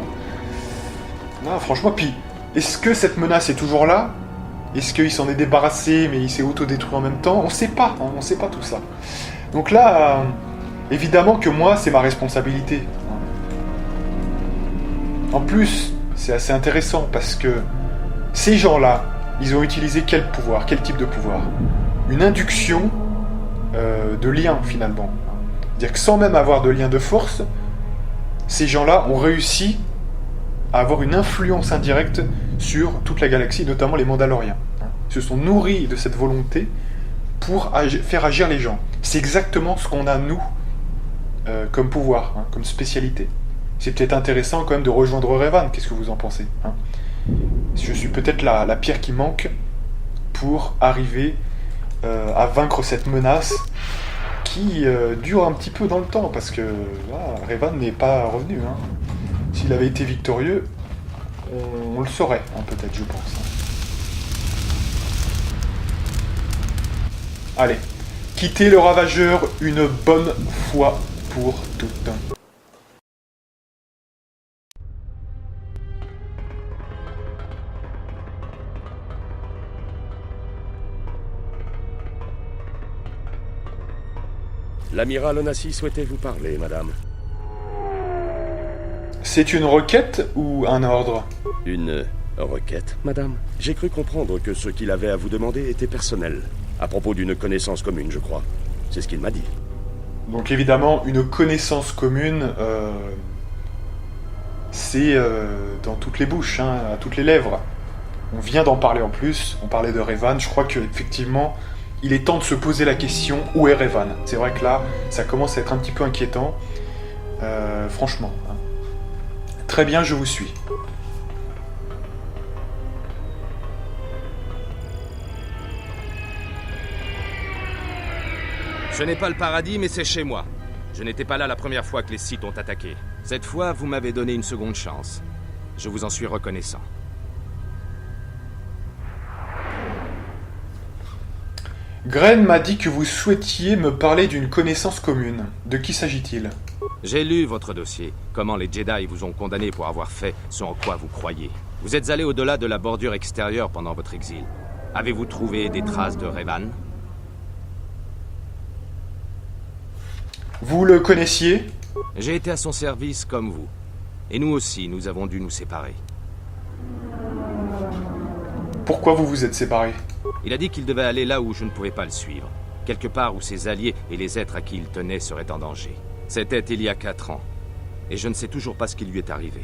Non, franchement, puis, est-ce que cette menace est toujours là? Est-ce qu'il s'en est débarrassé, mais il s'est autodétruit en même temps? On ne sait pas, on ne sait pas tout ça. Donc là, évidemment que moi, c'est ma responsabilité. En plus, c'est assez intéressant parce que ces gens-là, ils ont utilisé quel pouvoir, quel type de pouvoir? Une induction de lien, finalement. C'est-à-dire que sans même avoir de lien de force, ces gens-là ont réussi à avoir une influence indirecte sur toute la galaxie, notamment les Mandaloriens. Ils se sont nourris de cette volonté pour faire agir les gens. C'est exactement ce qu'on a, nous, comme pouvoir, comme spécialité. C'est peut-être intéressant quand même de rejoindre Revan. Qu'est-ce que vous en pensez? Je suis peut-être la pierre qui manque pour arriver à vaincre cette menace qui dure un petit peu dans le temps, parce que Revan n'est pas revenu. S'il avait été victorieux, on le saurait, hein, peut-être, je pense. Allez, quittez le ravageur une bonne fois pour toutes. L'amiral Onassi souhaitait vous parler, madame. C'est une requête ou un ordre? Une requête, madame? J'ai cru comprendre que ce qu'il avait à vous demander était personnel. À propos d'une connaissance commune, je crois. C'est ce qu'il m'a dit. Donc évidemment, une connaissance commune, c'est dans toutes les bouches, hein, à toutes les lèvres. On vient d'en parler en plus, on parlait de Revan, je crois qu'effectivement, il est temps de se poser la question, où est Revan? C'est vrai que là, ça commence à être un petit peu inquiétant, franchement. Hein. Très bien, je vous suis. Ce n'est pas le paradis, mais c'est chez moi. Je n'étais pas là la première fois que les Sith ont attaqué. Cette fois, vous m'avez donné une seconde chance. Je vous en suis reconnaissant. Gren m'a dit que vous souhaitiez me parler d'une connaissance commune. De qui s'agit-il? J'ai lu votre dossier. Comment les Jedi vous ont condamné pour avoir fait ce en quoi vous croyez. Vous êtes allé au-delà de la bordure extérieure pendant votre exil. Avez-vous trouvé des traces de Revan? Vous le connaissiez? J'ai été à son service comme vous. Et nous aussi, nous avons dû nous séparer. Pourquoi vous vous êtes séparés? Il a dit qu'il devait aller là où je ne pouvais pas le suivre. Quelque part où ses alliés et les êtres à qui il tenait seraient en danger. C'était il y a 4 ans. Et je ne sais toujours pas ce qui lui est arrivé.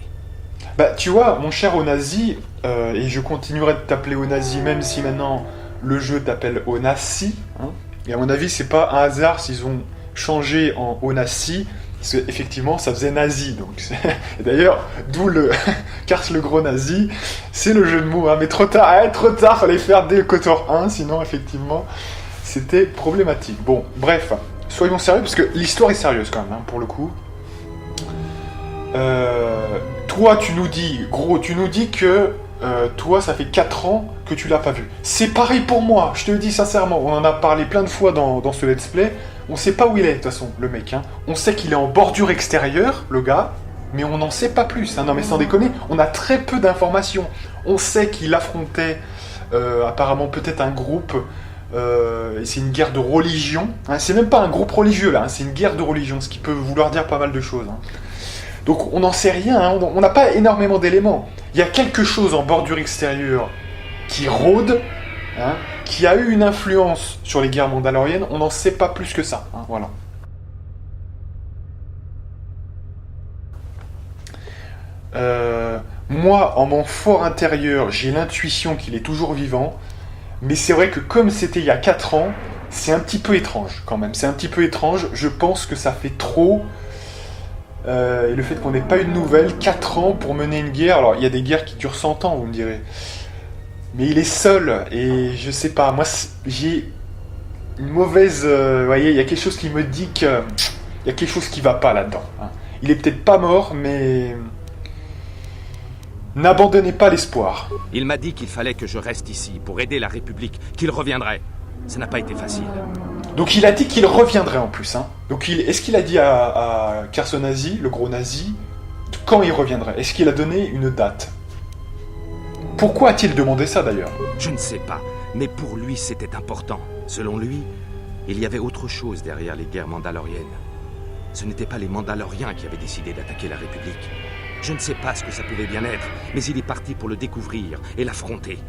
Bah, tu vois, mon cher Onasi, et je continuerai de t'appeler Onasi, même si maintenant le jeu t'appelle Onassi, hein, et à mon avis, c'est pas un hasard s'ils ont changé en Onassi, parce qu'effectivement, ça faisait nazi, donc... Et d'ailleurs, d'où le... Kars le gros nazi, c'est le jeu de mots, hein, mais trop tard, fallait faire dès le KOTOR 1, sinon, effectivement, c'était problématique. Bon, bref, soyons sérieux, parce que l'histoire est sérieuse, quand même, hein, pour le coup. Toi, tu nous dis que toi, ça fait 4 ans que tu l'as pas vu. C'est pareil pour moi, je te le dis sincèrement. On en a parlé plein de fois dans ce let's play. On sait pas où il est, de toute façon, le mec. Hein. On sait qu'il est en bordure extérieure, le gars, mais on n'en sait pas plus. Hein. Non, mais sans déconner, on a très peu d'informations. On sait qu'il affrontait, apparemment, peut-être un groupe. Et c'est une guerre de religion. Hein. C'est même pas un groupe religieux, là. Hein. C'est une guerre de religion, ce qui peut vouloir dire pas mal de choses. Hein. Donc on n'en sait rien, hein, on n'a pas énormément d'éléments. Il y a quelque chose en bordure extérieure qui rôde, hein, qui a eu une influence sur les guerres mandaloriennes, on n'en sait pas plus que ça. Hein, voilà. Moi, en mon fort intérieur, j'ai l'intuition qu'il est toujours vivant, mais c'est vrai que comme c'était il y a 4 ans, c'est un petit peu étrange quand même. C'est un petit peu étrange, je pense que ça fait trop... et le fait qu'on n'ait pas eu de nouvelles, 4 ans pour mener une guerre, alors il y a des guerres qui durent 100 ans, vous me direz. Mais il est seul, et je sais pas, moi j'ai une mauvaise... vous voyez, il y a quelque chose qui me dit que... Il y a quelque chose qui va pas là-dedans. Hein. Il est peut-être pas mort, mais... N'abandonnez pas l'espoir. Il m'a dit qu'il fallait que je reste ici pour aider la République, qu'il reviendrait. Ça n'a pas été facile. Donc il a dit qu'il reviendrait en plus. Hein. Donc est-ce qu'il a dit à Kars Onasi, le gros nazi, quand il reviendrait? Est-ce qu'il a donné une date? Pourquoi a-t-il demandé ça d'ailleurs? Je ne sais pas, mais pour lui c'était important. Selon lui, il y avait autre chose derrière les guerres mandaloriennes. Ce n'étaient pas les Mandaloriens qui avaient décidé d'attaquer la République. Je ne sais pas ce que ça pouvait bien être, mais il est parti pour le découvrir et l'affronter.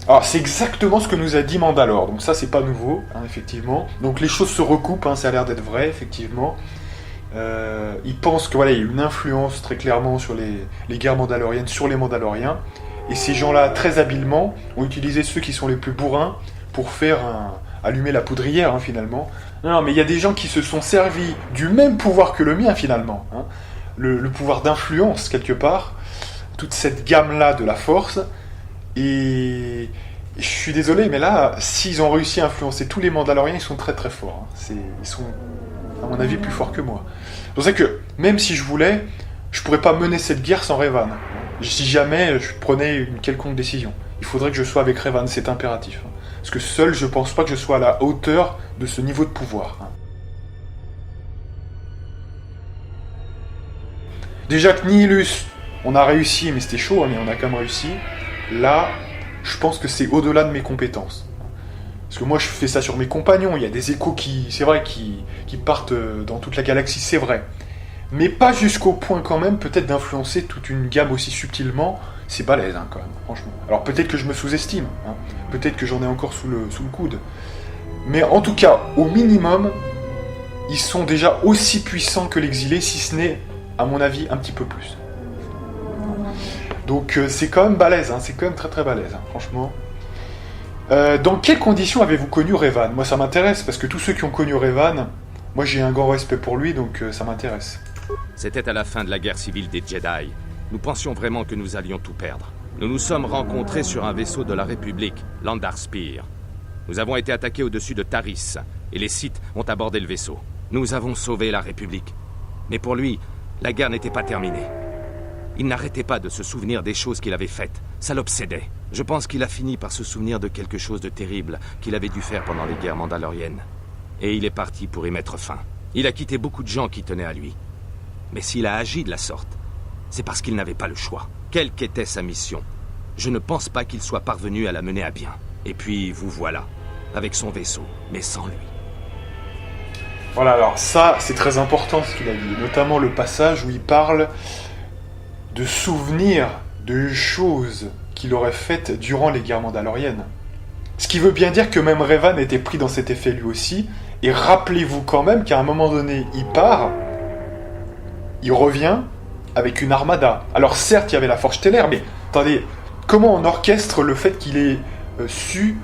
Alors c'est exactement ce que nous a dit Mandalore, donc ça c'est pas nouveau, hein, effectivement. Donc les choses se recoupent, hein, ça a l'air d'être vrai, effectivement. Il pense que voilà, il y a eu une influence très clairement sur les guerres mandaloriennes, sur les Mandaloriens. Et ces gens-là, très habilement, ont utilisé ceux qui sont les plus bourrins pour faire allumer la poudrière, hein, finalement. Non, mais il y a des gens qui se sont servis du même pouvoir que le mien, finalement. Hein. Le pouvoir d'influence, quelque part. Toute cette gamme-là de la force. Et je suis désolé, mais là, s'ils ont réussi à influencer tous les Mandaloriens, ils sont très très forts. Hein. Ils sont, à mon avis, plus forts que moi. C'est pour ça que, même si je voulais, je pourrais pas mener cette guerre sans Revan. si jamais je prenais une quelconque décision. Il faudrait que je sois avec Revan, c'est impératif. Hein. Parce que seul, je pense pas que je sois à la hauteur de ce niveau de pouvoir. Hein. Déjà que Nihilus, on a réussi, mais c'était chaud, hein, mais on a quand même réussi. Là, je pense que c'est au-delà de mes compétences. Parce que moi, je fais ça sur mes compagnons. Il y a des échos c'est vrai, qui partent dans toute la galaxie, c'est vrai. Mais pas jusqu'au point quand même, peut-être d'influencer toute une gamme aussi subtilement. C'est balèze, hein, quand même, franchement. Alors peut-être que je me sous-estime. Hein. Peut-être que j'en ai encore sous le coude. Mais en tout cas, au minimum, ils sont déjà aussi puissants que l'exilé, si ce n'est, à mon avis, un petit peu plus. Donc c'est quand même balèze, hein. C'est quand même très très balèze, hein, franchement. Dans quelles conditions avez-vous connu Revan? Moi ça m'intéresse, parce que tous ceux qui ont connu Revan, moi j'ai un grand respect pour lui, donc ça m'intéresse. C'était à la fin de la guerre civile des Jedi. Nous pensions vraiment que nous allions tout perdre. Nous nous sommes rencontrés sur un vaisseau de la République, l'Andar Spire. Nous avons été attaqués au-dessus de Taris, et les Sith ont abordé le vaisseau. Nous avons sauvé la République. Mais pour lui, la guerre n'était pas terminée. Il n'arrêtait pas de se souvenir des choses qu'il avait faites. Ça l'obsédait. Je pense qu'il a fini par se souvenir de quelque chose de terrible qu'il avait dû faire pendant les guerres mandaloriennes. Et il est parti pour y mettre fin. Il a quitté beaucoup de gens qui tenaient à lui. Mais s'il a agi de la sorte, c'est parce qu'il n'avait pas le choix. Quelle qu'était sa mission, je ne pense pas qu'il soit parvenu à la mener à bien. Et puis, vous voilà, avec son vaisseau, mais sans lui. Voilà, alors ça, c'est très important ce qu'il a dit. Notamment le passage où il parle de souvenirs de choses qu'il aurait faites durant les guerres mandaloriennes. Ce qui veut bien dire que même Revan était pris dans cet effet lui aussi. Et rappelez-vous quand même qu'à un moment donné, il part, il revient avec une armada. Alors certes, il y avait la Forge stellaire, mais attendez, comment on orchestre le fait qu'il ait su,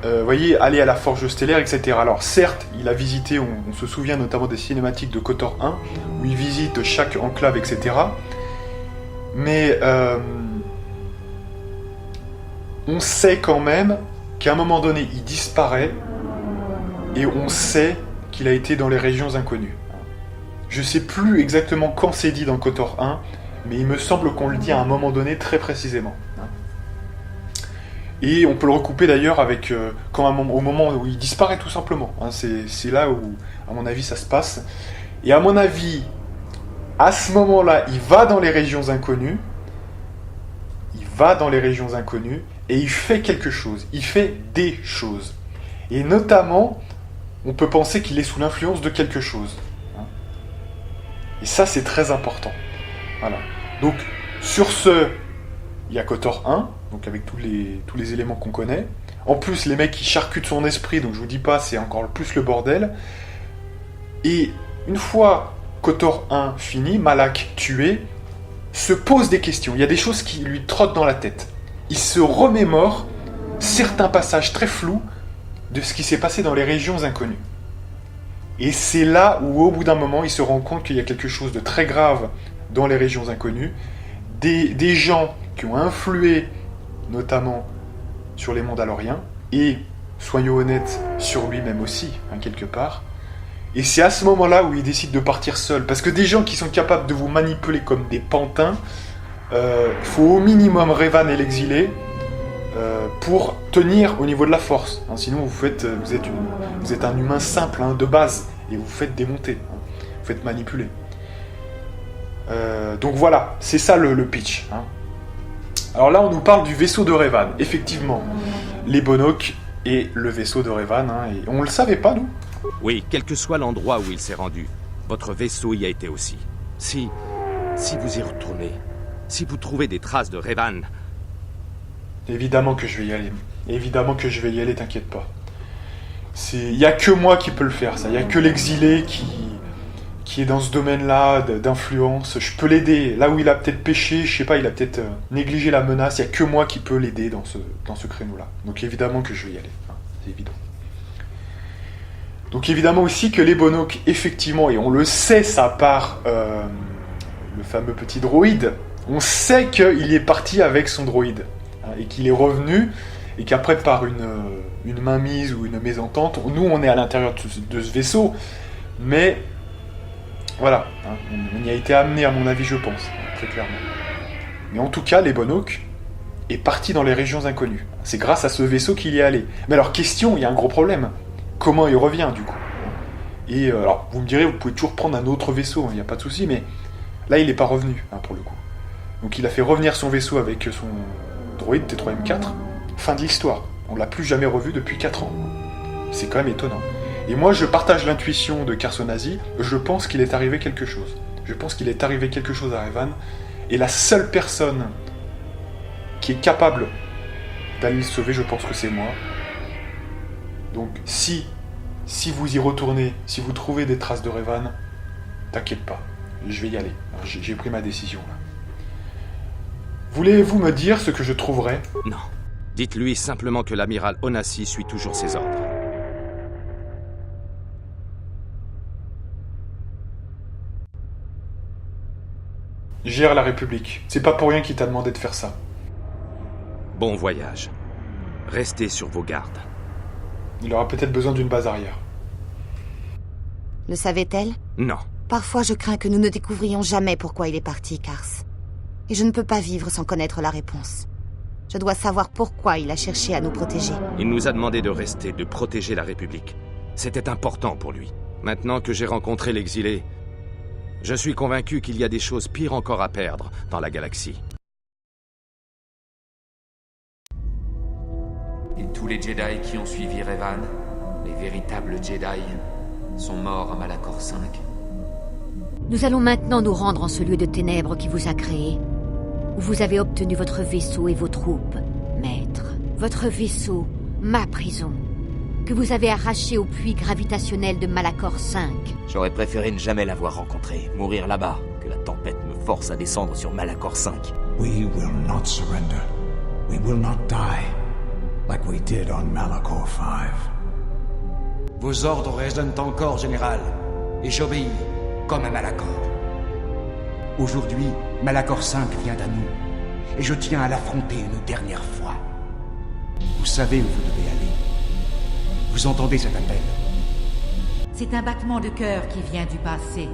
voyez, aller à la Forge stellaire, etc. Alors certes, il a visité, on se souvient notamment des cinématiques de KOTOR 1, où il visite chaque enclave, etc. Mais on sait quand même qu'à un moment donné, il disparaît, et on sait qu'il a été dans les régions inconnues. Je sais plus exactement quand c'est dit dans KOTOR 1, mais il me semble qu'on le dit à un moment donné très précisément. Et on peut le recouper d'ailleurs avec au moment où il disparaît tout simplement. C'est là où, à mon avis, ça se passe. Et à mon avis, à ce moment-là, il va dans les régions inconnues. Et il fait quelque chose. Il fait des choses. Et notamment, on peut penser qu'il est sous l'influence de quelque chose. Et ça, c'est très important. Voilà. Donc, sur ce, il y a KOTOR 1, donc avec tous les éléments qu'on connaît. En plus, les mecs qui charcutent son esprit, donc je vous dis pas, c'est encore plus le bordel. Et une fois KOTOR 1 fini, Malak tué, se pose des questions. Il y a des choses qui lui trottent dans la tête. Il se remémore certains passages très flous de ce qui s'est passé dans les régions inconnues. Et c'est là où, au bout d'un moment, il se rend compte qu'il y a quelque chose de très grave dans les régions inconnues. Des gens qui ont influé, notamment, sur les Mandaloriens, et, soyons honnêtes, sur lui-même aussi, quelque part. Et c'est à ce moment-là où il décide de partir seul. Parce que des gens qui sont capables de vous manipuler comme des pantins, il faut au minimum Revan et l'exilé pour tenir au niveau de la force. Sinon, vous êtes un humain simple, de base, et vous vous faites démonter. Vous faites manipuler. Donc voilà, c'est ça le pitch. Alors là, on nous parle du vaisseau de Revan. Effectivement, les Bonok et le vaisseau de Revan. Et on le savait pas, nous. Oui, quel que soit l'endroit où il s'est rendu, votre vaisseau y a été aussi. Si vous y retournez, si vous trouvez des traces de Revan... Évidemment que je vais y aller. Évidemment que je vais y aller, t'inquiète pas. Il n'y a que moi qui peux le faire, ça. Il n'y a que l'exilé qui est dans ce domaine-là d'influence. Je peux l'aider. Là où il a peut-être péché, je sais pas, il a peut-être négligé la menace. Il n'y a que moi qui peux l'aider dans ce créneau-là. Donc évidemment que je vais y aller. C'est évident. Donc évidemment aussi que les Bonok, effectivement, et on le sait, ça part le fameux petit droïde, on sait qu'il est parti avec son droïde, et qu'il est revenu, et qu'après par une mainmise ou une mésentente, nous on est à l'intérieur de ce vaisseau, mais voilà, on y a été amené à mon avis, je pense, très clairement. Mais en tout cas, l'Ebon-Hawk est parti dans les régions inconnues. C'est grâce à ce vaisseau qu'il y est allé. Mais alors, question, il y a un gros problème. Comment il revient, du coup? Et alors, vous me direz, vous pouvez toujours prendre un autre vaisseau, il n'y a pas de souci, mais là, il n'est pas revenu, pour le coup. Donc il a fait revenir son vaisseau avec son droïde T3M4. Fin de l'histoire. On l'a plus jamais revu depuis 4 ans. C'est quand même étonnant. Et moi, je partage l'intuition de Carsonazi. Je pense qu'il est arrivé quelque chose. Je pense qu'il est arrivé quelque chose à Revan. Et la seule personne qui est capable d'aller le sauver, je pense que c'est moi. Donc, si vous y retournez, si vous trouvez des traces de Revan, t'inquiète pas, je vais y aller. J'ai pris ma décision, là. Voulez-vous me dire ce que je trouverai? Non. Dites-lui simplement que l'amiral Onassi suit toujours ses ordres. Gère la République. C'est pas pour rien qu'il t'a demandé de faire ça. Bon voyage. Restez sur vos gardes. Il aura peut-être besoin d'une base arrière. Le savait-elle? Non. Parfois, je crains que nous ne découvrions jamais pourquoi il est parti, Kars. Et je ne peux pas vivre sans connaître la réponse. Je dois savoir pourquoi il a cherché à nous protéger. Il nous a demandé de rester, de protéger la République. C'était important pour lui. Maintenant que j'ai rencontré l'exilé, je suis convaincu qu'il y a des choses pires encore à perdre dans la galaxie. Et tous les Jedi qui ont suivi Revan, les véritables Jedi, sont morts à Malachor 5. Nous allons maintenant nous rendre en ce lieu de ténèbres qui vous a créé, où vous avez obtenu votre vaisseau et vos troupes, maître. Votre vaisseau, ma prison, que vous avez arraché au puits gravitationnel de Malachor 5. J'aurais préféré ne jamais l'avoir rencontré, mourir là-bas, que la tempête me force à descendre sur Malachor 5. We will not surrender. We will not die, like we did on Malachor 5. Vos ordres résonnent encore, général, et j'obéis, comme à Malachor. Aujourd'hui, Malachor 5 vient à nous, et je tiens à l'affronter une dernière fois. Vous savez où vous devez aller. Vous entendez cet appel? C'est un battement de cœur qui vient du passé.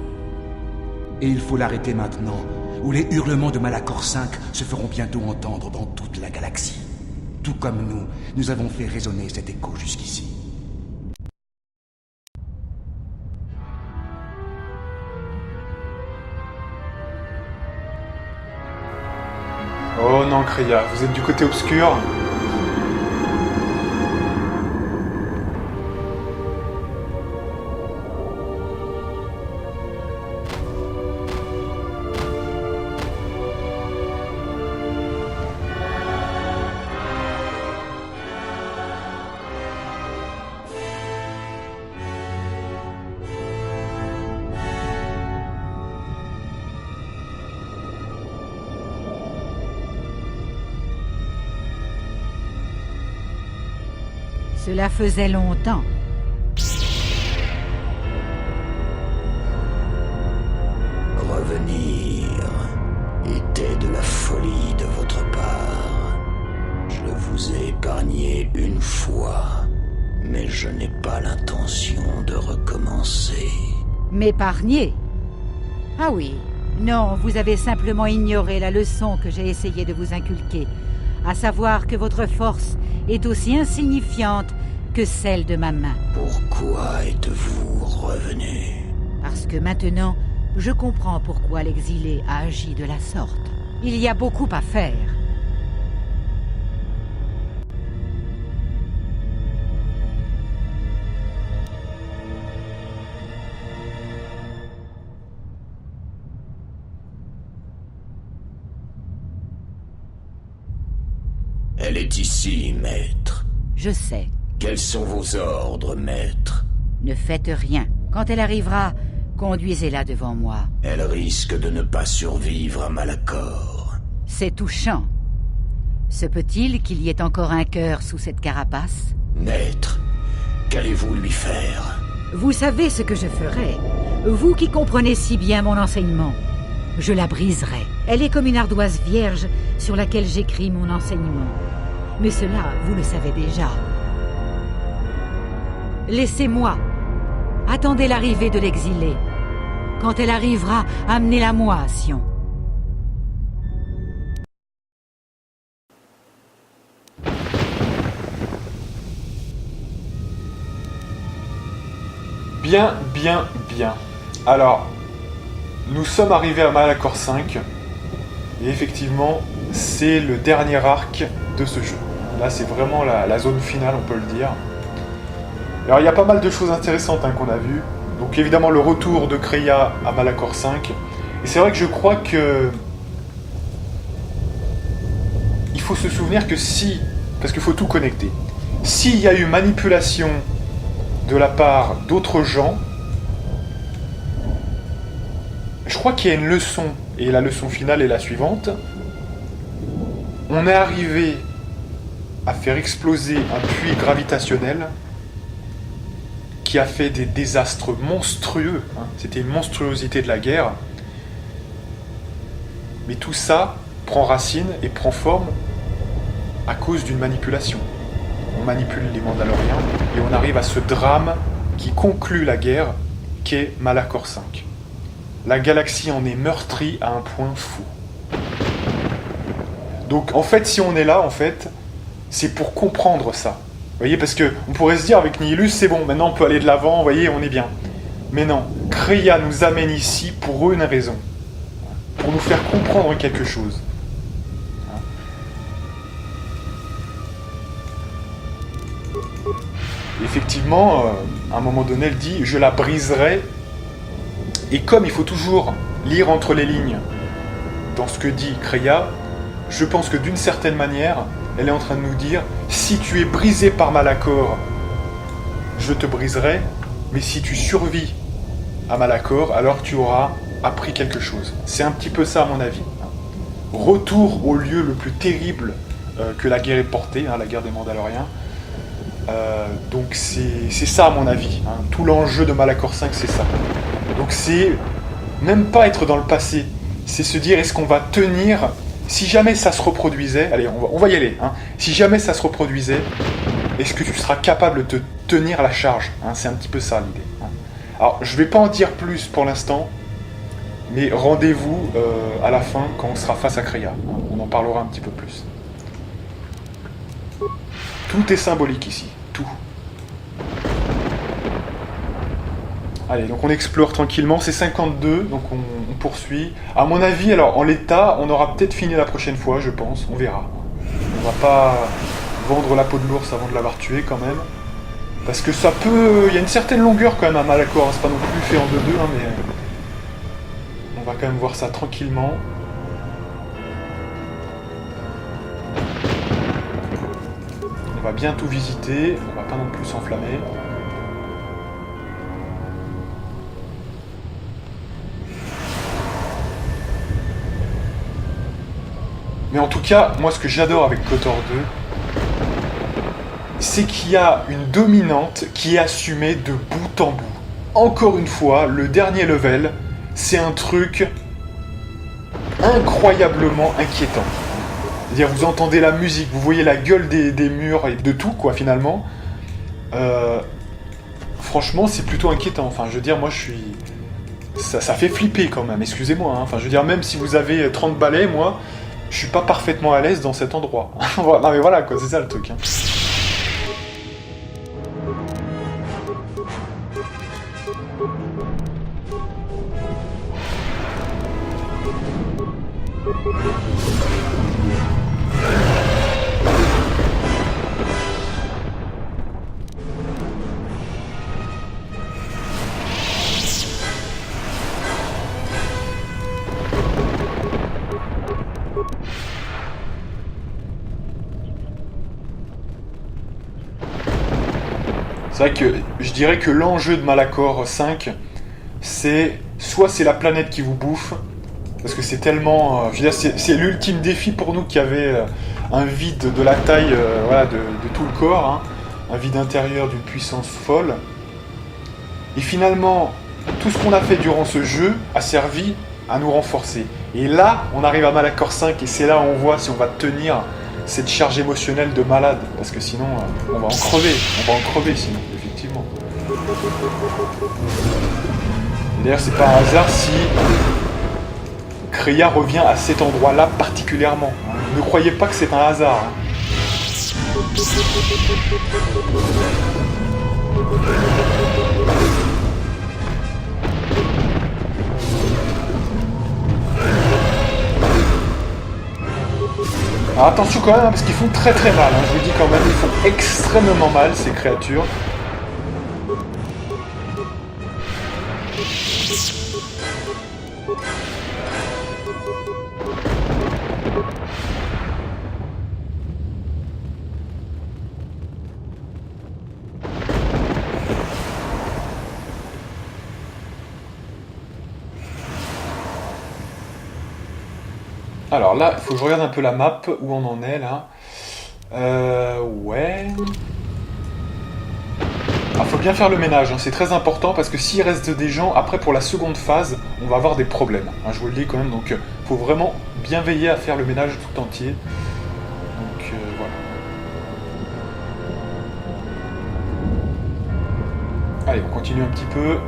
Et il faut l'arrêter maintenant, ou les hurlements de Malachor 5 se feront bientôt entendre dans toute la galaxie. Tout comme nous avons fait résonner cet écho jusqu'ici. Oh non, Kreia, vous êtes du côté obscur. Cela faisait longtemps. Revenir était de la folie de votre part. Je vous ai épargné une fois, mais je n'ai pas l'intention de recommencer. M'épargner? Ah oui. Non, vous avez simplement ignoré la leçon que j'ai essayé de vous inculquer, à savoir que votre force est aussi insignifiante que celle de ma main. Pourquoi êtes-vous revenu? Parce que maintenant, je comprends pourquoi l'exilé a agi de la sorte. Il y a beaucoup à faire. Elle est ici, maître. Je sais. Quels sont vos ordres, maître? Ne faites rien. Quand elle arrivera, conduisez-la devant moi. Elle risque de ne pas survivre à Malachor. C'est touchant. Se peut-il qu'il y ait encore un cœur sous cette carapace? Maître, qu'allez-vous lui faire? Vous savez ce que je ferai. Vous qui comprenez si bien mon enseignement. Je la briserai. Elle est comme une ardoise vierge sur laquelle j'écris mon enseignement. Mais cela, vous le savez déjà. Laissez-moi. Attendez l'arrivée de l'exilé. Quand elle arrivera, amenez-la moi, Sion. Bien. Alors, nous sommes arrivés à Malachor 5. Et effectivement, c'est le dernier arc de ce jeu. Là, c'est vraiment la zone finale, on peut le dire. Alors, il y a pas mal de choses intéressantes qu'on a vues. Donc, évidemment, le retour de Kreia à Malachor 5. Et c'est vrai que je crois que... Il faut se souvenir que si... Parce qu'il faut tout connecter. S'il y a eu manipulation de la part d'autres gens, je crois qu'il y a une leçon. Et la leçon finale est la suivante. On est arrivé à faire exploser un puits gravitationnel qui a fait des désastres monstrueux. C'était une monstruosité de la guerre. Mais tout ça prend racine et prend forme à cause d'une manipulation. On manipule les Mandaloriens et on arrive à ce drame qui conclut la guerre, qu'est Malachor 5. La galaxie en est meurtrie à un point fou. Donc en fait, si on est là, en fait, c'est pour comprendre ça. Vous voyez, parce que on pourrait se dire avec Nihilus, c'est bon, maintenant on peut aller de l'avant, vous voyez, on est bien. Mais non, Kreia nous amène ici pour une raison. Pour nous faire comprendre quelque chose. Effectivement, à un moment donné, elle dit « Je la briserai ». Et comme il faut toujours lire entre les lignes dans ce que dit Kreia, je pense que d'une certaine manière, elle est en train de nous dire « Si tu es brisé par Malachor, je te briserai, mais si tu survis à Malachor, alors tu auras appris quelque chose. » C'est un petit peu ça à mon avis. Retour au lieu le plus terrible que la guerre ait porté, la guerre des Mandaloriens. Donc c'est ça à mon avis. Tout l'enjeu de Malachor 5, c'est ça. Donc c'est même pas être dans le passé, c'est se dire est-ce qu'on va tenir, si jamais ça se reproduisait, allez on va y aller, si jamais ça se reproduisait, est-ce que tu seras capable de te tenir la charge, c'est un petit peu ça l'idée. Alors je vais pas en dire plus pour l'instant, mais rendez-vous à la fin quand on sera face à Kreia, on en parlera un petit peu plus. Tout est symbolique ici, tout. Allez, donc on explore tranquillement, c'est 52, donc on poursuit. À mon avis, alors en l'état, on aura peut-être fini la prochaine fois, je pense, on verra. On va pas vendre la peau de l'ours avant de l'avoir tué quand même. Parce que ça peut... Il y a une certaine longueur quand même à Malachor, c'est pas non plus fait en 2-2, mais... On va quand même voir ça tranquillement. On va bien tout visiter, on va pas non plus s'enflammer. Mais en tout cas, moi ce que j'adore avec KOTOR 2, c'est qu'il y a une dominante qui est assumée de bout en bout. Encore une fois, le dernier level, c'est un truc incroyablement inquiétant. C'est-à-dire, vous entendez la musique, vous voyez la gueule des murs et de tout, quoi, finalement. Franchement, c'est plutôt inquiétant. Enfin, je veux dire, moi, je suis... Ça fait flipper, quand même, excusez-moi. Enfin, je veux dire, même si vous avez 30 balais, moi, je suis pas parfaitement à l'aise dans cet endroit. Non, mais voilà, quoi, c'est ça, le truc. C'est vrai que je dirais que l'enjeu de Malachor 5, c'est soit c'est la planète qui vous bouffe, parce que c'est tellement... je veux dire, c'est l'ultime défi pour nous qui avait un vide de la taille voilà, de tout le corps, un vide intérieur d'une puissance folle. Et finalement, tout ce qu'on a fait durant ce jeu a servi à nous renforcer. Et là, on arrive à Malachor 5 et c'est là où on voit si on va tenir cette charge émotionnelle de malade, parce que sinon on va en crever sinon, effectivement. D'ailleurs c'est pas un hasard si Kreia revient à cet endroit-là particulièrement. Ne croyez pas que c'est un hasard. Alors attention quand même, hein, parce qu'ils font très très mal, hein, je vous dis quand même, ils font extrêmement mal ces créatures. Alors là, il faut que je regarde un peu la map, où on en est là. Ouais... Ah, faut bien faire le ménage, hein. C'est très important parce que s'il reste des gens, après pour la seconde phase, on va avoir des problèmes. Hein, je vous le dis quand même, donc faut vraiment bien veiller à faire le ménage tout entier. Donc voilà. Allez, on continue un petit peu.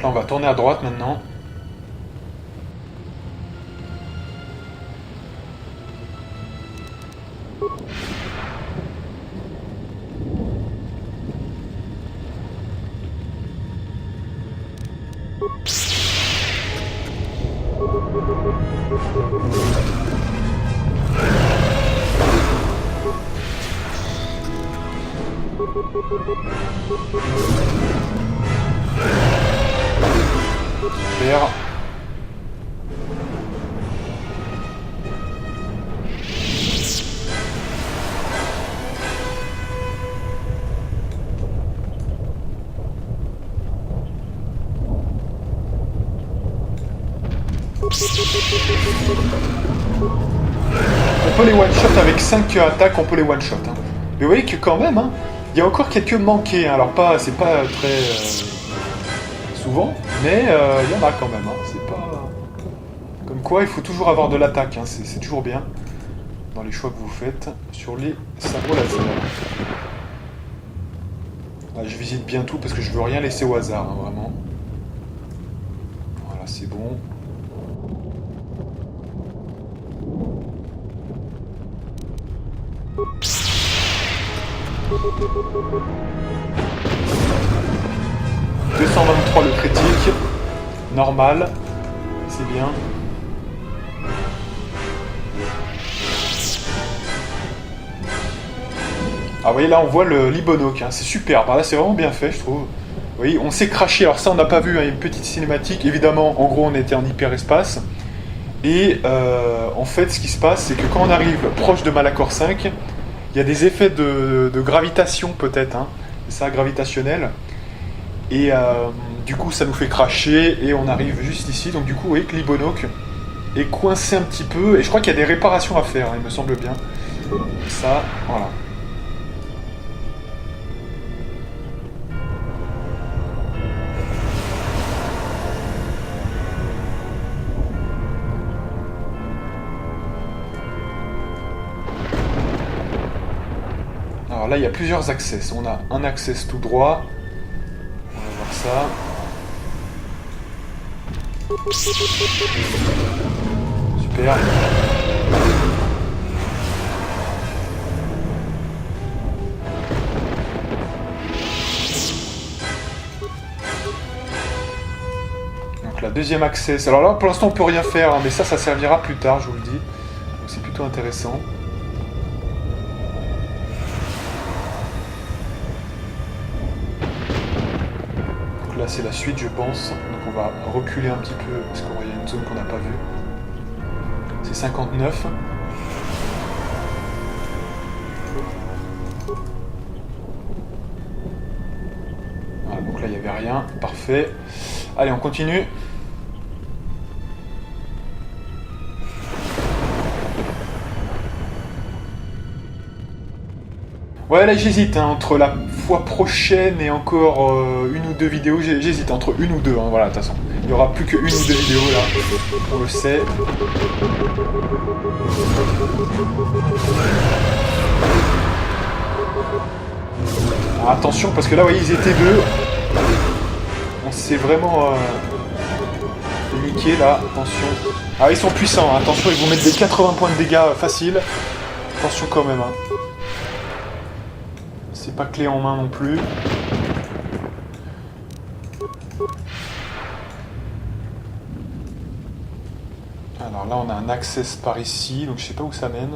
Là, on va tourner à droite maintenant. Super. On peut les one-shot avec 5 attaques, on peut les one-shot. Hein. Mais vous voyez que quand même, hein, il y a encore quelques manqués. Hein. Alors pas, c'est pas très souvent, mais il y en a quand même. Hein. C'est pas comme quoi, il faut toujours avoir de l'attaque. Hein. C'est toujours bien dans les choix que vous faites sur les sabres laser. Là, je visite bien tout parce que je veux rien laisser au hasard, hein, vraiment. Voilà, c'est bon. « 223 le critique, normal, c'est bien. » Ah vous voyez là on voit le Libonok, hein. C'est superbe, là c'est vraiment bien fait je trouve. Vous voyez, on s'est craché, alors ça on n'a pas vu, hein, une petite cinématique, évidemment en gros on était en hyperespace. Et en fait ce qui se passe c'est que quand on arrive proche de Malachor 5, il y a des effets de gravitation peut-être, hein. C'est ça, gravitationnel. Et du coup ça nous fait cracher et on arrive juste ici, donc du coup vous voyez que Libonok est coincé un petit peu, et je crois qu'il y a des réparations à faire, hein, il me semble bien. Ça, voilà. Alors là, il y a plusieurs accès. On a un accès tout droit. On va voir ça. Super. Donc la deuxième accès. Alors là, pour l'instant, on peut rien faire, hein, mais ça servira plus tard, je vous le dis. Donc c'est plutôt intéressant. Là c'est la suite je pense, donc on va reculer un petit peu parce qu'il y a une zone qu'on n'a pas vue. C'est 59. Voilà, donc là il n'y avait rien, parfait. Allez on continue. Ouais là j'hésite hein, entre la fois prochaine et encore une ou deux vidéos, j'hésite entre une ou deux, hein, voilà de toute façon. Il n'y aura plus qu'une ou deux vidéos là, on le sait. Alors, attention parce que là vous voyez ils étaient deux. On s'est vraiment niqué là, attention. Ah, ils sont puissants, hein. Attention, ils vous mettent des 80 points de dégâts faciles. Attention quand même, hein. C'est pas clé en main non plus. Alors là, on a un access par ici, donc je sais pas où ça mène.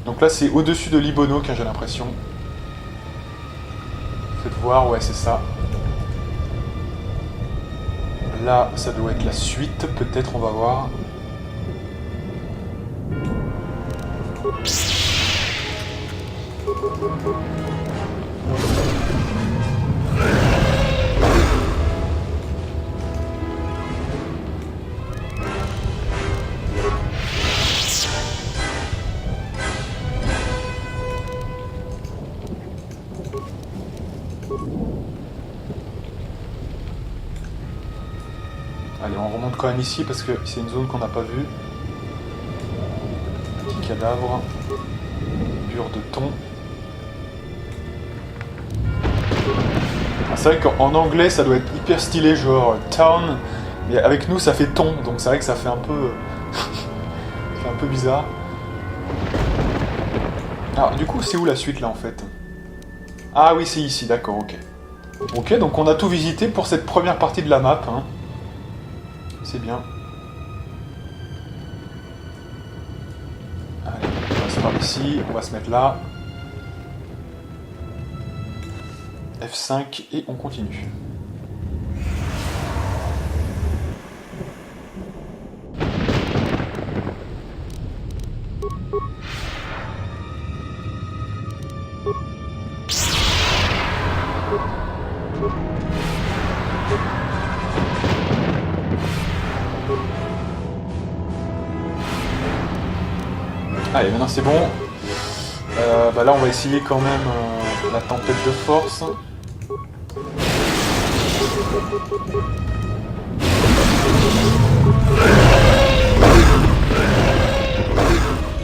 Donc là, c'est au-dessus de Libono, hein, j'ai l'impression. Faites voir, ouais, c'est ça. Là, ça doit être la suite, peut-être, on va voir. Allez, on remonte quand même ici parce que c'est une zone qu'on n'a pas vue. Petit cadavre. Bure de thon. Ah, c'est vrai qu'en anglais ça doit être hyper stylé, genre town. Mais avec nous ça fait thon, donc c'est vrai que ça fait un peu... ça fait un peu bizarre. Ah, du coup c'est où la suite là en fait? Ah oui, c'est ici, d'accord, ok. Ok, donc on a tout visité pour cette première partie de la map, hein. C'est bien. Allez, on passe par ici, on va se mettre là. F5 et on continue. Allez, maintenant c'est bon. Bah là, on va essayer quand même la tempête de force.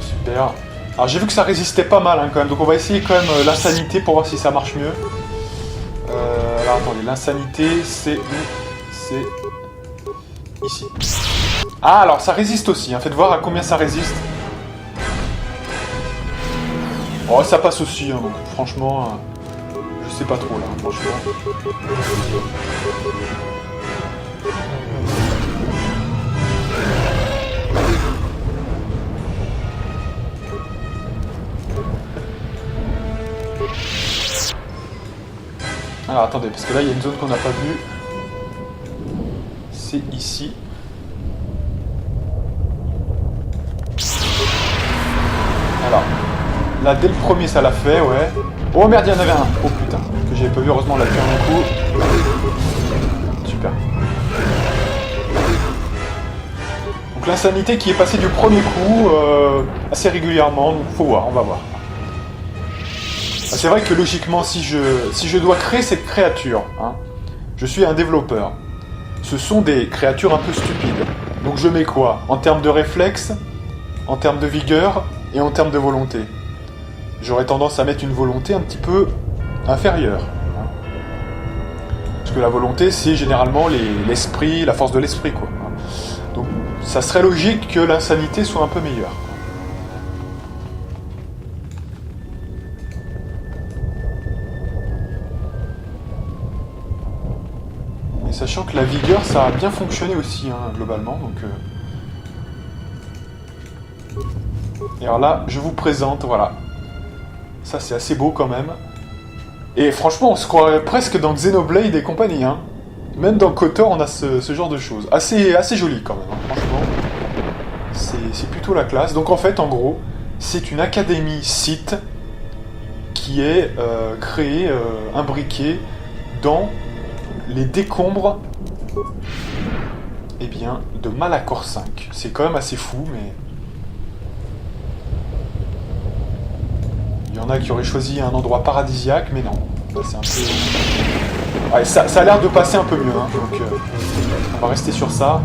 Super. Alors j'ai vu que ça résistait pas mal hein, quand même, donc on va essayer quand même l'insanité pour voir si ça marche mieux. Alors attendez, l'insanité c'est où? C'est ici. Ah, alors ça résiste aussi, hein. Faites voir à combien ça résiste. Oh, ça passe aussi, hein, donc franchement, je sais pas trop là, franchement. Alors attendez, parce que là il y a une zone qu'on n'a pas vue. C'est ici. Alors. Là, dès le premier, ça l'a fait, ouais. Oh merde, il y en avait un. Oh putain, que j'avais pas vu, heureusement, on l'a fait un coup. Super. Donc l'insanité qui est passée du premier coup assez régulièrement, donc faut voir, on va voir. C'est vrai que logiquement, si je dois créer cette créature, hein, je suis un développeur. Ce sont des créatures un peu stupides. Donc je mets quoi? En termes de réflexe, en termes de vigueur et en termes de volonté. J'aurais tendance à mettre une volonté un petit peu inférieure. Parce que la volonté, c'est généralement l'esprit, la force de l'esprit, quoi. Donc, ça serait logique que l'insanité soit un peu meilleure. Et sachant que la vigueur, ça a bien fonctionné aussi, hein, globalement, donc... Et alors là, je vous présente, voilà. Ça, c'est assez beau quand même. Et franchement, on se croirait presque dans Xenoblade et compagnie. Hein. Même dans KOTOR, on a ce genre de choses. Assez joli quand même, hein, franchement. C'est plutôt la classe. Donc en fait, en gros, c'est une académie Sith qui est créée, imbriquée dans les décombres de Malachor 5. C'est quand même assez fou, mais... Il y en a qui auraient choisi un endroit paradisiaque, mais non. C'est un peu... Ouais, ça a l'air de passer un peu mieux, hein, donc on va rester sur ça.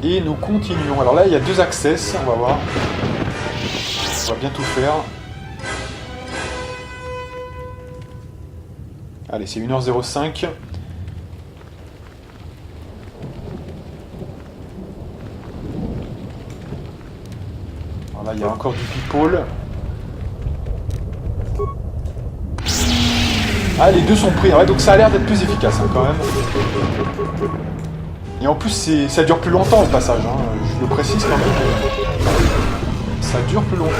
Et nous continuons. Alors là, il y a 2 access, on va voir. On va bien tout faire. Allez, c'est 1h05. Voilà, il y a encore du people. Ah, les deux sont pris. Ouais, donc ça a l'air d'être plus efficace, hein, quand même. Et en plus, ça dure plus longtemps, au passage. Hein. Je le précise quand même. Ça dure plus longtemps.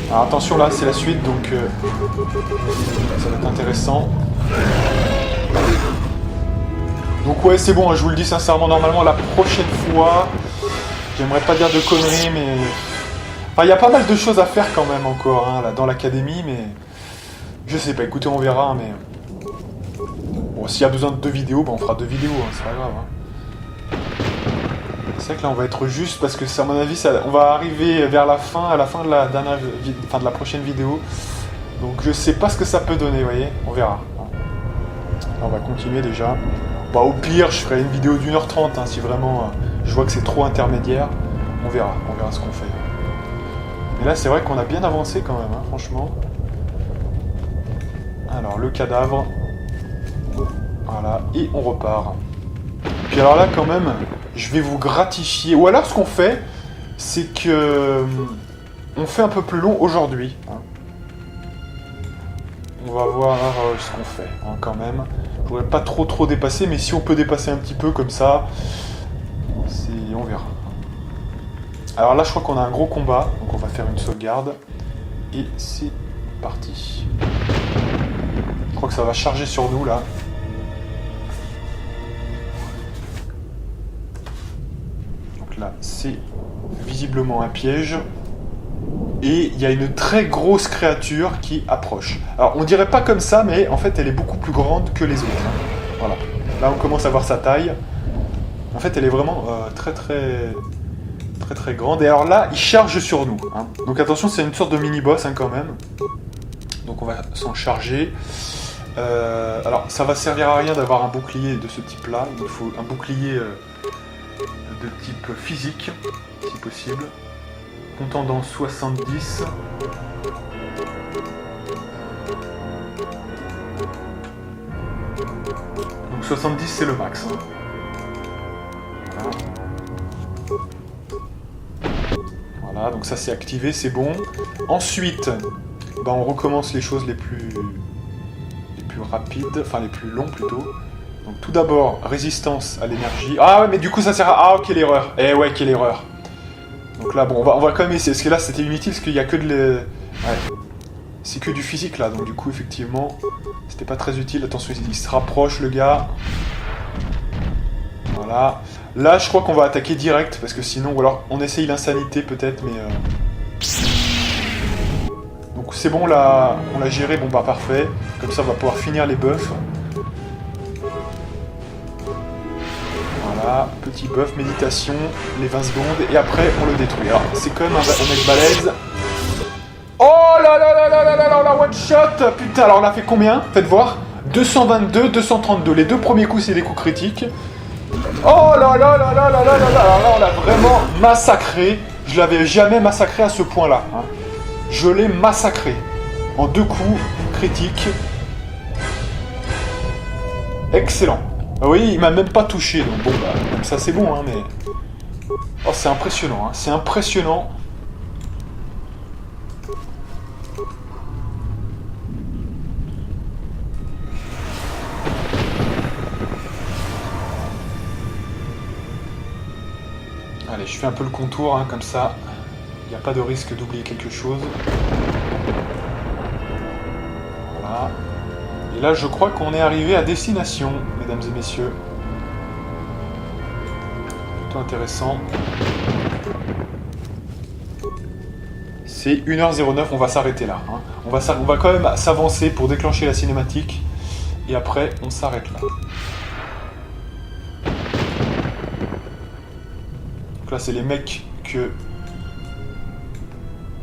Alors attention, là, c'est la suite, donc ça va être intéressant. Donc ouais, c'est bon, hein, je vous le dis sincèrement, normalement, la prochaine fois, j'aimerais pas dire de conneries, mais... Enfin, il y a pas mal de choses à faire quand même encore, hein, là, dans l'académie, mais... Je sais pas, écoutez, on verra, mais... Bon, s'il y a besoin de 2 vidéos, bah, on fera 2 vidéos, hein, c'est pas grave. Hein. C'est vrai que là, on va être juste, parce que, à mon avis, on va arriver vers la fin, à la fin de la dernière... Enfin, de la prochaine vidéo. Donc, je sais pas ce que ça peut donner, vous voyez, on verra. On va continuer déjà. Bah, au pire, je ferai une vidéo d'1h30, hein, si vraiment je vois que c'est trop intermédiaire. On verra ce qu'on fait. Mais là, c'est vrai qu'on a bien avancé quand même, hein, franchement. Alors, le cadavre. Voilà, et on repart. Puis alors là, quand même, je vais vous gratifier. Ou alors, ce qu'on fait, c'est que... on fait un peu plus long aujourd'hui. Hein. On va voir ce qu'on fait, hein, quand même. Je voudrais pas trop dépasser, mais si on peut dépasser un petit peu comme ça, on verra. Alors là, je crois qu'on a un gros combat, donc on va faire une sauvegarde. Et c'est parti. Je crois que ça va charger sur nous, là. Donc là, c'est visiblement un piège. Et il y a une très grosse créature qui approche. Alors, on dirait pas comme ça, mais en fait, elle est beaucoup plus grande que les autres. Hein. Voilà. Là, on commence à voir sa taille. En fait, elle est vraiment très grande. Et alors là, il charge sur nous. Hein. Donc attention, c'est une sorte de mini-boss, hein, quand même. Donc on va s'en charger. Alors, ça va servir à rien d'avoir un bouclier de ce type-là. Il faut un bouclier de type physique, si possible. Comptant dans 70. Donc 70 c'est le max. Hein. Voilà, donc ça c'est activé, c'est bon. Ensuite, bah, on recommence les choses les plus rapides, enfin les plus longs plutôt. Donc tout d'abord, résistance à l'énergie. Ah ouais, mais du coup ça sert à... Ah, quelle erreur. Eh ouais, quelle erreur. Donc là, bon, on va quand même essayer, parce que là, c'était inutile, parce qu'il y a que de... Ouais. C'est que du physique, là, donc du coup, effectivement, c'était pas très utile. Attention, il se rapproche, le gars. Voilà. Là, je crois qu'on va attaquer direct, parce que sinon... Ou alors, on essaye l'insanité, peut-être, mais... Donc c'est bon, là, on l'a géré, bon bah parfait. Comme ça, on va pouvoir finir les buffs. Voilà, petit buff, méditation, les 20 secondes, et après on le détruit. Alors, c'est quand même un mec balèze. Oh là là là là là là là là, one shot. Putain, alors on a fait combien? Faites voir. 222, 232. Les deux premiers coups, c'est des coups critiques. Oh là là là là là là là là. Alors là, on l'a vraiment massacré. Je l'avais jamais massacré à ce point-là. Hein. Je l'ai massacré. En 2 coups critiques. Excellent. Ah oui, il m'a même pas touché, donc bon, bah, comme ça c'est bon, hein, mais... Oh, c'est impressionnant, hein, c'est impressionnant. Allez, je fais un peu le contour, hein, comme ça, il n'y a pas de risque d'oublier quelque chose. Voilà. Et là, je crois qu'on est arrivé à destination, mesdames et messieurs. Plutôt intéressant. C'est 1h09, on va s'arrêter là. Hein. On va quand même s'avancer pour déclencher la cinématique. Et après, on s'arrête là. Donc là, c'est les mecs que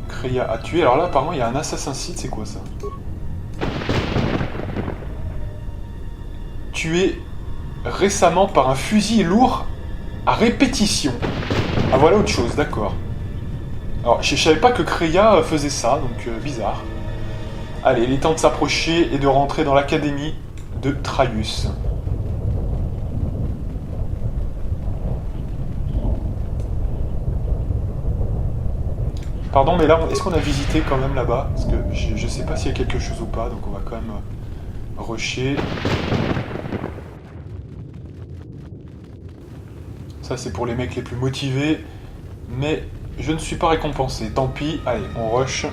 Kreia a tués. Alors là, apparemment, il y a un assassin site, c'est quoi ça? Tuer récemment par un fusil lourd à répétition. Ah voilà autre chose, d'accord. Alors je savais pas que Kreia faisait ça, donc bizarre. Allez, il est temps de s'approcher et de rentrer dans l'académie de Traius. Pardon, mais là, est-ce qu'on a visité quand même là-bas? Parce que je sais pas s'il y a quelque chose ou pas, donc on va quand même rusher. Ça, c'est pour les mecs les plus motivés, mais je ne suis pas récompensé. Tant pis, allez, on rush.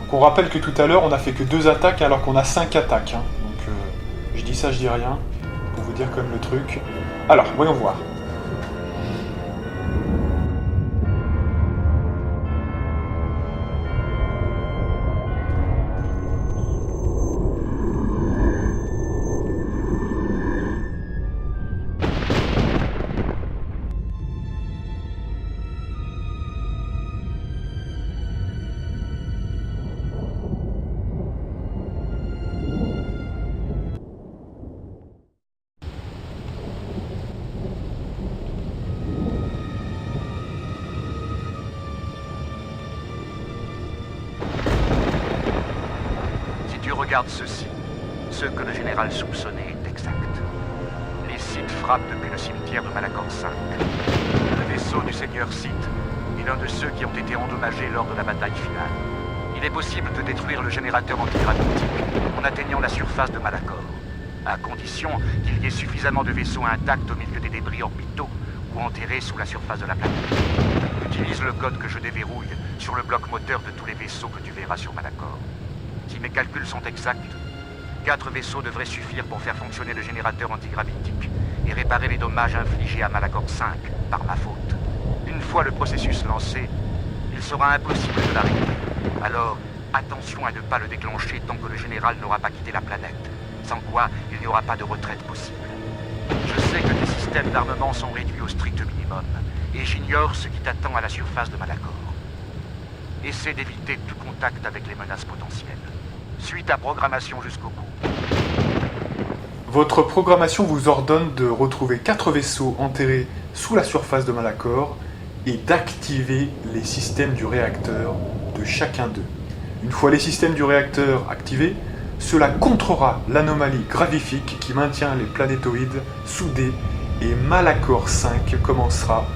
Donc on rappelle que tout à l'heure, on a fait que 2 attaques alors qu'on a 5 attaques. Hein. Donc je dis ça, je dis rien, pour vous dire quand même le truc. Alors, voyons voir. Regarde ceci. Ce que le général soupçonnait est exact. Les Sith frappent depuis le cimetière de Malachor V. Le vaisseau du seigneur Sith est l'un de ceux qui ont été endommagés lors de la bataille finale. Il est possible de détruire le générateur antigravitique en atteignant la surface de Malachor, à condition qu'il y ait suffisamment de vaisseaux intacts au milieu des débris orbitaux ou enterrés sous la surface de la planète. Utilise le code que je déverrouille sur le bloc moteur de tous les vaisseaux que tu verras sur Malachor. Si mes calculs sont exacts, 4 vaisseaux devraient suffire pour faire fonctionner le générateur antigravitique et réparer les dommages infligés à Malachor V par ma faute. Une fois le processus lancé, il sera impossible de l'arrêter. Alors, attention à ne pas le déclencher tant que le général n'aura pas quitté la planète, sans quoi il n'y aura pas de retraite possible. Je sais que tes systèmes d'armement sont réduits au strict minimum, et j'ignore ce qui t'attend à la surface de Malachor. Essaie d'éviter tout contact avec les menaces potentielles. Suis ta programmation jusqu'au bout. Votre programmation vous ordonne de retrouver 4 vaisseaux enterrés sous la surface de Malachor et d'activer les systèmes du réacteur de chacun d'eux. Une fois les systèmes du réacteur activés, cela contrera l'anomalie gravifique qui maintient les planétoïdes soudés et Malachor V commencera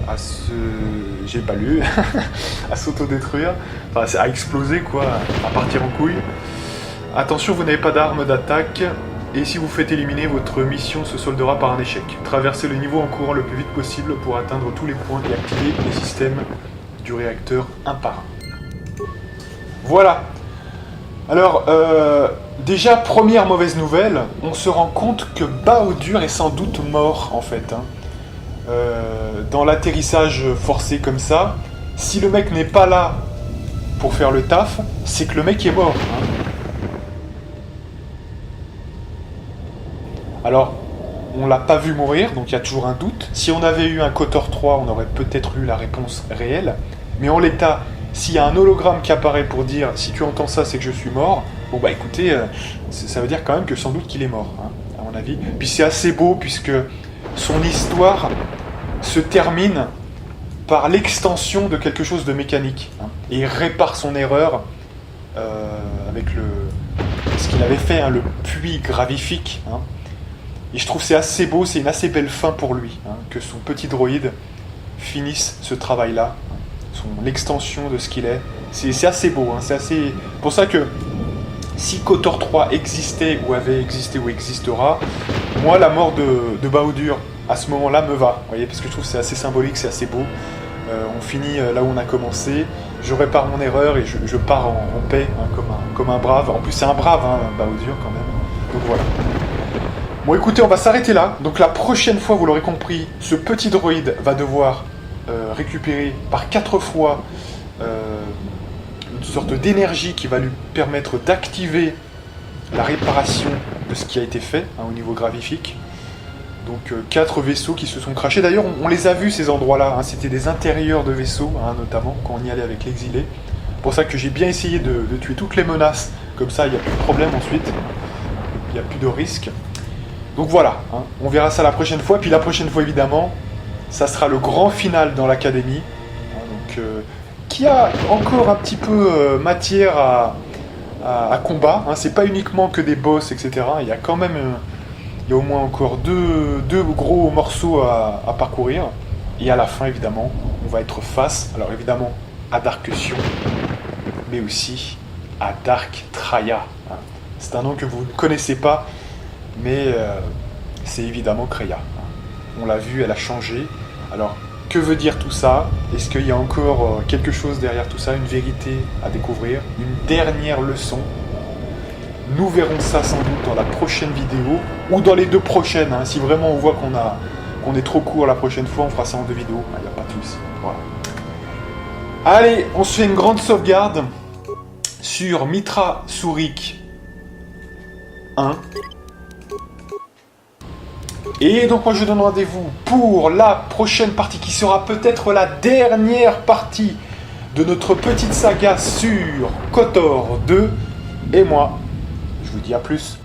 à se... j'ai pas lu, à s'autodétruire, enfin à exploser quoi, à partir en couille. Attention, vous n'avez pas d'arme d'attaque, et si vous faites éliminer, votre mission se soldera par un échec. Traversez le niveau en courant le plus vite possible pour atteindre tous les points et activer les systèmes du réacteur un par un. Voilà. Alors, déjà, première mauvaise nouvelle, on se rend compte que Bao-Dur est sans doute mort en fait. Hein. Dans l'atterrissage forcé comme ça, si le mec n'est pas là pour faire le taf, c'est que le mec est mort. Hein. Alors, on l'a pas vu mourir, donc il y a toujours un doute. Si on avait eu un Kotor 3, on aurait peut-être eu la réponse réelle. Mais en l'état, s'il y a un hologramme qui apparaît pour dire « si tu entends ça, c'est que je suis mort », bon bah écoutez, ça veut dire quand même que sans doute qu'il est mort, hein, à mon avis. Puis c'est assez beau, puisque son histoire se termine par l'extension de quelque chose de mécanique. Hein, et il répare son erreur avec ce qu'il avait fait, hein, le puits gravifique. Hein. Et je trouve que c'est assez beau, c'est une assez belle fin pour lui, hein, que son petit droïde finisse ce travail-là, hein, l'extension de ce qu'il est. C'est assez beau, hein, c'est assez... pour ça que si Kotor 3 existait ou avait existé ou existera, moi la mort de Bao-Dur à ce moment-là me va, vous voyez, parce que je trouve que c'est assez symbolique, c'est assez beau. On finit là où on a commencé, je répare mon erreur et je pars en paix, hein, comme un brave. En plus c'est un brave, hein, Bao-Dur quand même. Donc voilà. Bon écoutez, on va s'arrêter là. Donc la prochaine fois, vous l'aurez compris, ce petit droïde va devoir récupérer par 4 fois une sorte d'énergie qui va lui permettre d'activer la réparation de ce qui a été fait, hein, au niveau gravifique. Donc 4 vaisseaux qui se sont crashés. D'ailleurs, on les a vus ces endroits-là, hein. C'était des intérieurs de vaisseaux, hein, notamment quand on y allait avec l'exilé. C'est pour ça que j'ai bien essayé de tuer toutes les menaces Comme ça, il n'y a plus de problème ensuite. Il n'y a plus de risque. Donc voilà, hein, on verra ça la prochaine fois. Puis la prochaine fois, évidemment, ça sera le grand final dans l'académie. Donc, qui a encore un petit peu matière à combat. Hein. C'est pas uniquement que des boss, etc. Il y a quand même... il y a au moins encore deux gros morceaux à parcourir. Et à la fin, évidemment, on va être face, alors évidemment, à Dark Sion, mais aussi à Dark Traya. Hein. C'est un nom que vous ne connaissez pas, mais c'est évidemment Kreia. Hein. On l'a vu, elle a changé. Alors, que veut dire tout ça? Est-ce qu'il y a encore quelque chose derrière tout ça, une vérité à découvrir, une dernière leçon? Nous verrons ça sans doute dans la prochaine vidéo, ou dans les 2 prochaines. Hein. Si vraiment on voit qu'on est trop court la prochaine fois, on fera ça en 2 vidéos. Il n'y a pas de souci. Voilà. Allez, on se fait une grande sauvegarde sur Mitra Surik 1. Et donc moi je donne rendez-vous pour la prochaine partie qui sera peut-être la dernière partie de notre petite saga sur KOTOR 2. Et moi, je vous dis à plus.